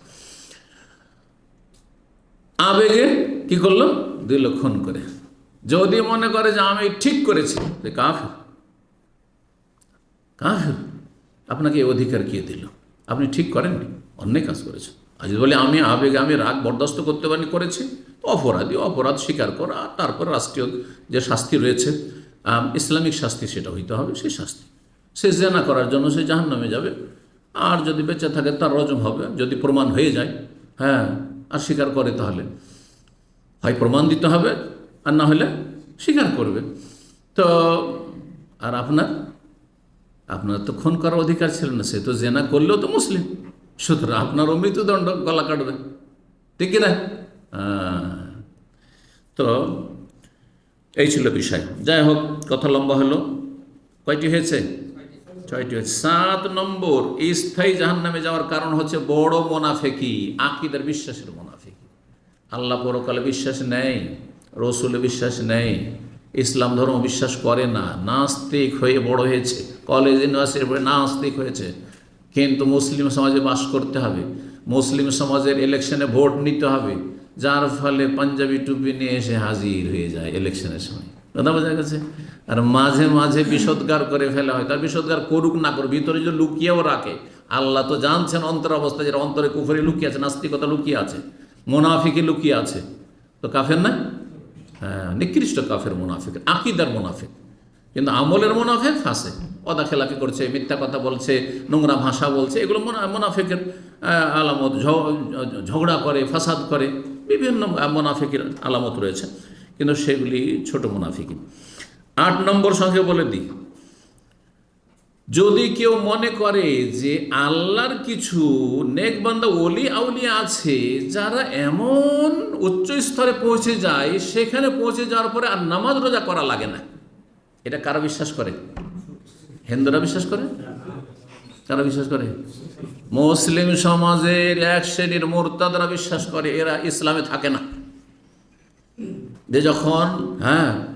আবেগে কি করলো, দিল খুন করে। যদি মনে করে যে আমি ঠিক করেছি, কাফের। আপনাকে এই অধিকার কে দিল? আপনি ঠিক করেননি, অন্যায় কাজ করেছেন। আর যদি বলে আমি আবেগে, আমি রাগ বরদাস্ত করতে পারিনি, করেছি, তো অপরাধ স্বীকার করা, তারপর রাষ্ট্রীয় যে শাস্তি রয়েছে, ইসলামিক শাস্তি, সেটা হইতে হবে। সেই শাস্তি, সে জেনা করার জন্য সে জাহান্নামে যাবে, আর যদি বেঁচে থাকে তার রজম হবে, যদি প্রমাণ হয়ে যায়, হ্যাঁ, আর স্বীকার করে তাহলে হয় প্রমাণ দিতে হবে, আর না হলে স্বীকার করবে। তো আর আপনার তো খুন করার অধিকার ছিল না, সে তো জেনা করলেও তো মুসলিম, সুতরাং আপনারও মৃত্যুদণ্ড, গলা কাটবে, ঠিক কিনা? তো এই ছিল বিষয়। যাই হোক, কথা লম্বা হলো। কয়টি হয়েছে? 6টি হয়েছে। 7 নম্বর, স্থায়ী জাহান্নামে যাওয়ার কারণ হচ্ছে বড় মুনাফিকি, আকীদার বিশ্বাসের মুনাফিকি। আল্লাহ পরকালে বিশ্বাস নেই, রসুলে বিশ্বাস নেই, ইসলাম ধর্ম বিশ্বাস করে না, নাস্তিক হয়ে বড় হয়েছে, কলেজ ইউনিভার্সিটির পরে নাস্তিক হয়েছে, কিন্তু মুসলিম সমাজে বাস করতে হবে, মুসলিম সমাজের ইলেকশনে ভোট নিতে হবে, যার ফলে পাঞ্জাবি টুপি নিয়ে এসে হাজির হয়ে যায় ইলেকশনের সময়। কথা বোঝা গেছে? আর মাঝে মাঝে বিষোদ্গার করে ফেলা হয়, তার বিষোদ্গার করুক না করুক, ভিতরে যে লুকিয়েও রাখে, আল্লাহ তো জানছেন অন্তর অবস্থা, যেটা অন্তরে কুফরি লুকিয়ে আছে, নাস্তিকতা লুকিয়ে আছে, মুনাফিকি লুকিয়ে আছে, তো কাফের না? হ্যাঁ, নিকৃষ্ট কাফের মুনাফিক, আকীদার মুনাফিক। কিন্তু আমলের মুনাফিক ফাঁসে, অদা খেলাফি করছে, মিথ্যা কথা বলছে, নোংরা ভাষা বলছে, এগুলো মুনাফিকের আলামত। ঝগড়া করে, ফাসাদ করে, বিভিন্ন মুনাফিকের আলামত রয়েছে, কিন্তু সেগুলি ছোট মুনাফিকি। 8 নম্বর সঙ্গে বলে দিই, যদি কেউ মনে করে যে আল্লাহর কিছু নেক বান্দা ওলি আউলিয়া আছে যারা এমন উচ্চ স্তরে পৌঁছে যায়, সেখানে পৌঁছে যাওয়ার পরে আর নামাজ রোজা করা লাগে না, এটা কারা বিশ্বাস করে? হিন্দুরা বিশ্বাস করে? কারা বিশ্বাস করে? মুসলিম সমাজের এক শ্রেণীর মুরতাদরা বিশ্বাস করে, এরা ইসলামে থাকে না। যে যখন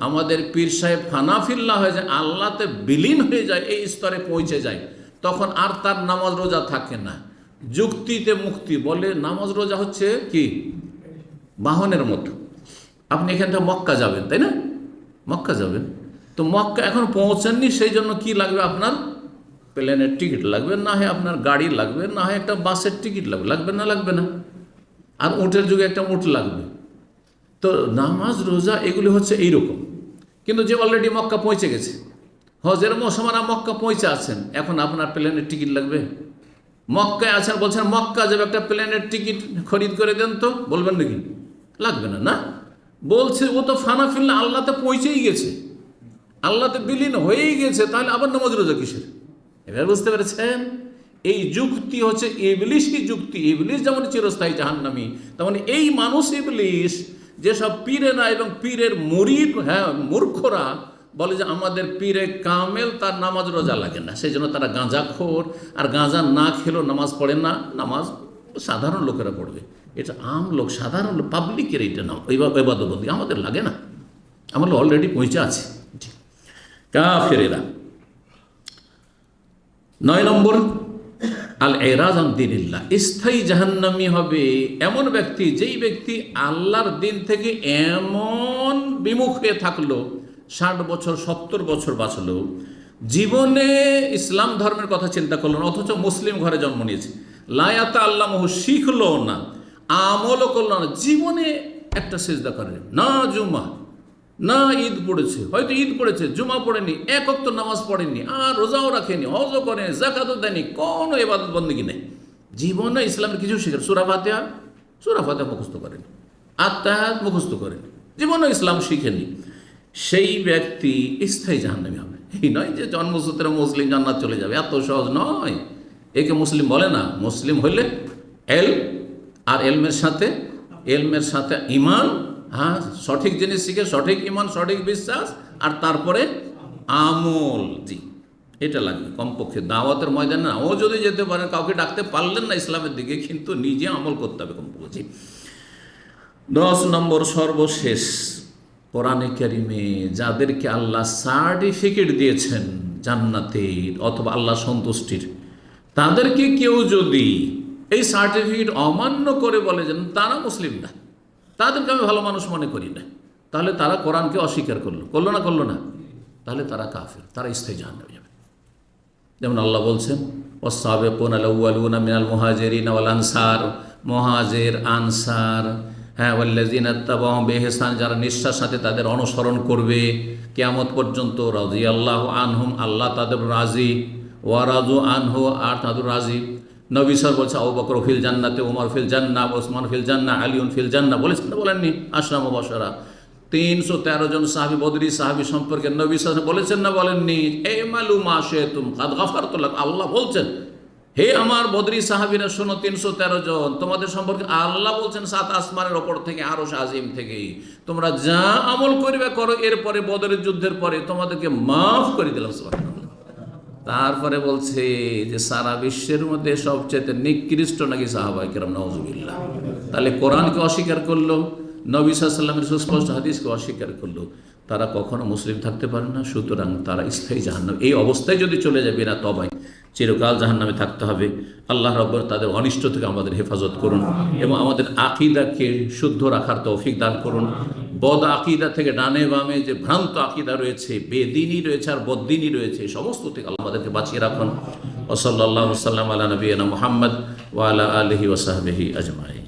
আমাদের পীর সাহেব হানাফিল্লাহ হয়ে যায়, আল্লাহতে বিলীন হয়ে যায়, এই স্তরে পৌঁছে যায়, তখন আর তার নামাজ রোজা থাকে না। যুক্তিতে মুক্তি বলে নামাজ রোজা হচ্ছে কি বাহনের মতো। আপনি এখান থেকে মক্কা যাবেন, তাই না? মক্কা যাবেন, তো মক্কা এখন পৌঁছাননি, সেই জন্য কি লাগবে আপনার? প্লেনের টিকিট লাগবে, না হয় আপনার গাড়ি লাগবে, না হয় একটা বাসের টিকিট লাগবে না লাগবে না? আর উটের যুগে একটা উট লাগবে। তো নামাজ রোজা এগুলি হচ্ছে এইরকম। কিন্তু যে অলরেডি মক্কা পৌঁছে গেছে, হজের মৌসুমারা মক্কা পৌঁছে আছেন, এখন আপনার প্লেনের টিকিট লাগবে? মক্কায় আছেন, বলছেন মক্কা যাবে, একটা প্লেনের টিকিট খরিদ করে দেন, তো বলবেন নাকি? লাগবে না, না বলছে ও তো ফানাফিল্লা আল্লাহতে পৌঁছেই গেছে, আল্লাহতে বিলীন হয়েই গেছে, তাহলে আবার নামাজ রোজা কিসের? এবার বুঝতে পেরেছেন? এই যুক্তি হচ্ছে ইবলিশি যুক্তি। ইবলিশ যেমন চিরস্থায়ী জাহান্নামী, তেমন এই মানুষ ইবলিশ, যেসব পীরেরা এবং পীরের মুরিদ, হ্যাঁ মূর্খরা বলে যে আমাদের পীরে কামেল, তার নামাজ রোজা লাগে না, সেই জন্য তারা গাঁজাখোর, আর গাঁজা না খেলেও নামাজ পড়ে না। নামাজ সাধারণ লোকেরা পড়বে, এটা আম লোক, সাধারণ লোক, পাবলিকের এইটা নাম ইবাদতবন্দি, আমাদের লাগে না, আমরা অলরেডি পৌঁছে আছি। কাফেরেরা। 9 নম্বর, আল এরাজ আন দিনিল্লাহ। স্থায়ী জাহান্নামী হবে এমন ব্যক্তি, যেই ব্যক্তি আল্লাহর দিন থেকে এমন বিমুখ হয়ে থাকলো, 60 বছর 70 বছর বাঁচলো, জীবনে ইসলাম ধর্মের কথা চিন্তা করলো না, অথচ মুসলিম ঘরে জন্ম নিয়েছে, লায়াতা আল্লাহ শিখলো না, আমলও করলো না, জীবনে একটা সিজদা করে না, জুমা না ঈদ পড়েছে, হয়তো ঈদ পড়েছে, জুমা পড়েনি, এক ওয়াক্ত নামাজ পড়েনি, আর রোজাও রাখেনি, হজও করেনি, যাকাতও দেয়নি, কোনো ইবাদত বন্দেগী নেই, জীবনে ইসলামের কিছু শিখে, সূরা ফাতিহা মুখস্থ করেনি, আত্মাহাত মুখস্থ করেনি, জীবনে ইসলাম শিখেনি, সেই ব্যক্তি স্থায়ী জাহান্নামী হবে। এই নয় যে জন্মসূত্রে মুসলিম জান্নাত চলে যাবে, এত সহজ নয়। একে মুসলিম বলে না। মুসলিম হইলে আর এলমের সাথে ইমান, হ্যাঁ সঠিক জিনিস শিখে, সঠিক ইমান, সঠিক বিশ্বাস, আর তারপরে আমল। জি, এটা লাগবে কমপক্ষে। দাওয়াতের ময়দানে ও যদি যেতে পারেন, কাউকে ডাকতে পারলেন না ইসলামের দিকে, কিন্তু নিজে আমল করতে হবে কমপক্ষে। 10 নম্বর, সর্বশেষ, কোরআনে কারিমে যাদেরকে আল্লাহ সার্টিফিকেট দিয়েছেন জান্নাতের অথবা আল্লাহ সন্তুষ্টির, তাদেরকে কেউ যদি এই সার্টিফিকেট অমান্য করে বলে যে তারা মুসলিম না, তাদেরকে আমি ভালো মানুষ মনে করি না, তাহলে তারা কোরআনকে অস্বীকার করলো না, তাহলে তারা কাফের, তারা স্থায়ী জাহান্নামে যাবে। যেমন আল্লাহ বলছেন, ওয়াস-সাবিকুনা আল-আউওয়ালুনা মিনাল মুহাজিরিনা ওয়াল আনসার, মুহাজির আনসার, হ্যাঁ, ওয়াল্লাযিনা ইত্তাবাউ বিইহসান, যারা নিষ্ঠার সাথে তাদের অনুসরণ করবে কিয়ামত পর্যন্ত, রাদিয়াল্লাহু আনহুম, আল্লাহ তাদের রাজি, ওয়া রাদু আনহু, আর তাদের রাজি। নবী সাল্লাল্লাহু আলাইহি ওয়াসাল্লাম বলছে আবু বকর ফিল জান্নাতে, ওমর ফিল জান্নাহ, ওসমান ফিল জান্নাহ, আলীউন ফিল জান্নাহ, বলেছেন না বলেননি? আশরা মুবাশশারা 313 জন সাহাবী, বদরি সাহাবী সম্পর্কে নবী সাল্লাল্লাহু আলাইহি ওয়াসাল্লাম বলেছেন না বলেননি? ইমালু মা শি'তুম কাদ গাফারতু লাকুম। আল্লাহ বলছেন, হে আমার বদরি সাহাবীরা শোনো, 313 জন তোমাদের সম্পর্কে আল্লাহ বলছেন 7 আসমানের ওপর থেকে, আরশ আজিম থেকে, তোমরা যা আমল করবে করো, এরপরে বদরের যুদ্ধের পরে তোমাদেরকে মাফ করে দিলাম। সুবহানাল্লাহ। তারপরে বলছে যে সারা বিশ্বের মধ্যে সবচেয়ে নিকৃষ্ট নাকি সাহাবায়ে কেরাম, নাউজুবিল্লাহ। তাহলে কোরআনকে অস্বীকার করলো, নবী সাল্লাল্লাহু আলাইহি ওয়াসাল্লামের সুস্পষ্ট হাদিসকে অস্বীকার করলো, তারা কখনো মুসলিম থাকতে পারে না। সুতরাং তারা স্থায়ী জাহান্নাম। এই অবস্থায় যদি চলে যাবে না, তবে চিরকাল জাহান্নামে থাকতে হবে। আল্লাহ রাব্বুল তাদের অনিষ্ট থেকে আমাদের হেফাজত করুন এবং আমাদের আকীদাকে শুদ্ধ রাখার তৌফিক দান করুন। বদ আকীদা থেকে, ডানে বামে যে ভ্রান্ত আকীদা রয়েছে, বেদিনী রয়েছে আর বদ্দিনী রয়েছে, সমস্ত থেকে আল্লাহ আমাদেরকে বাঁচিয়ে রাখুন। ওয়া সাল্লাল্লাহু ওয়া সাল্লাম আলা নবিয়িনা মুহাম্মদ ওয়া আলা আলিহি ওয়া সাহবিহি আজমাইন।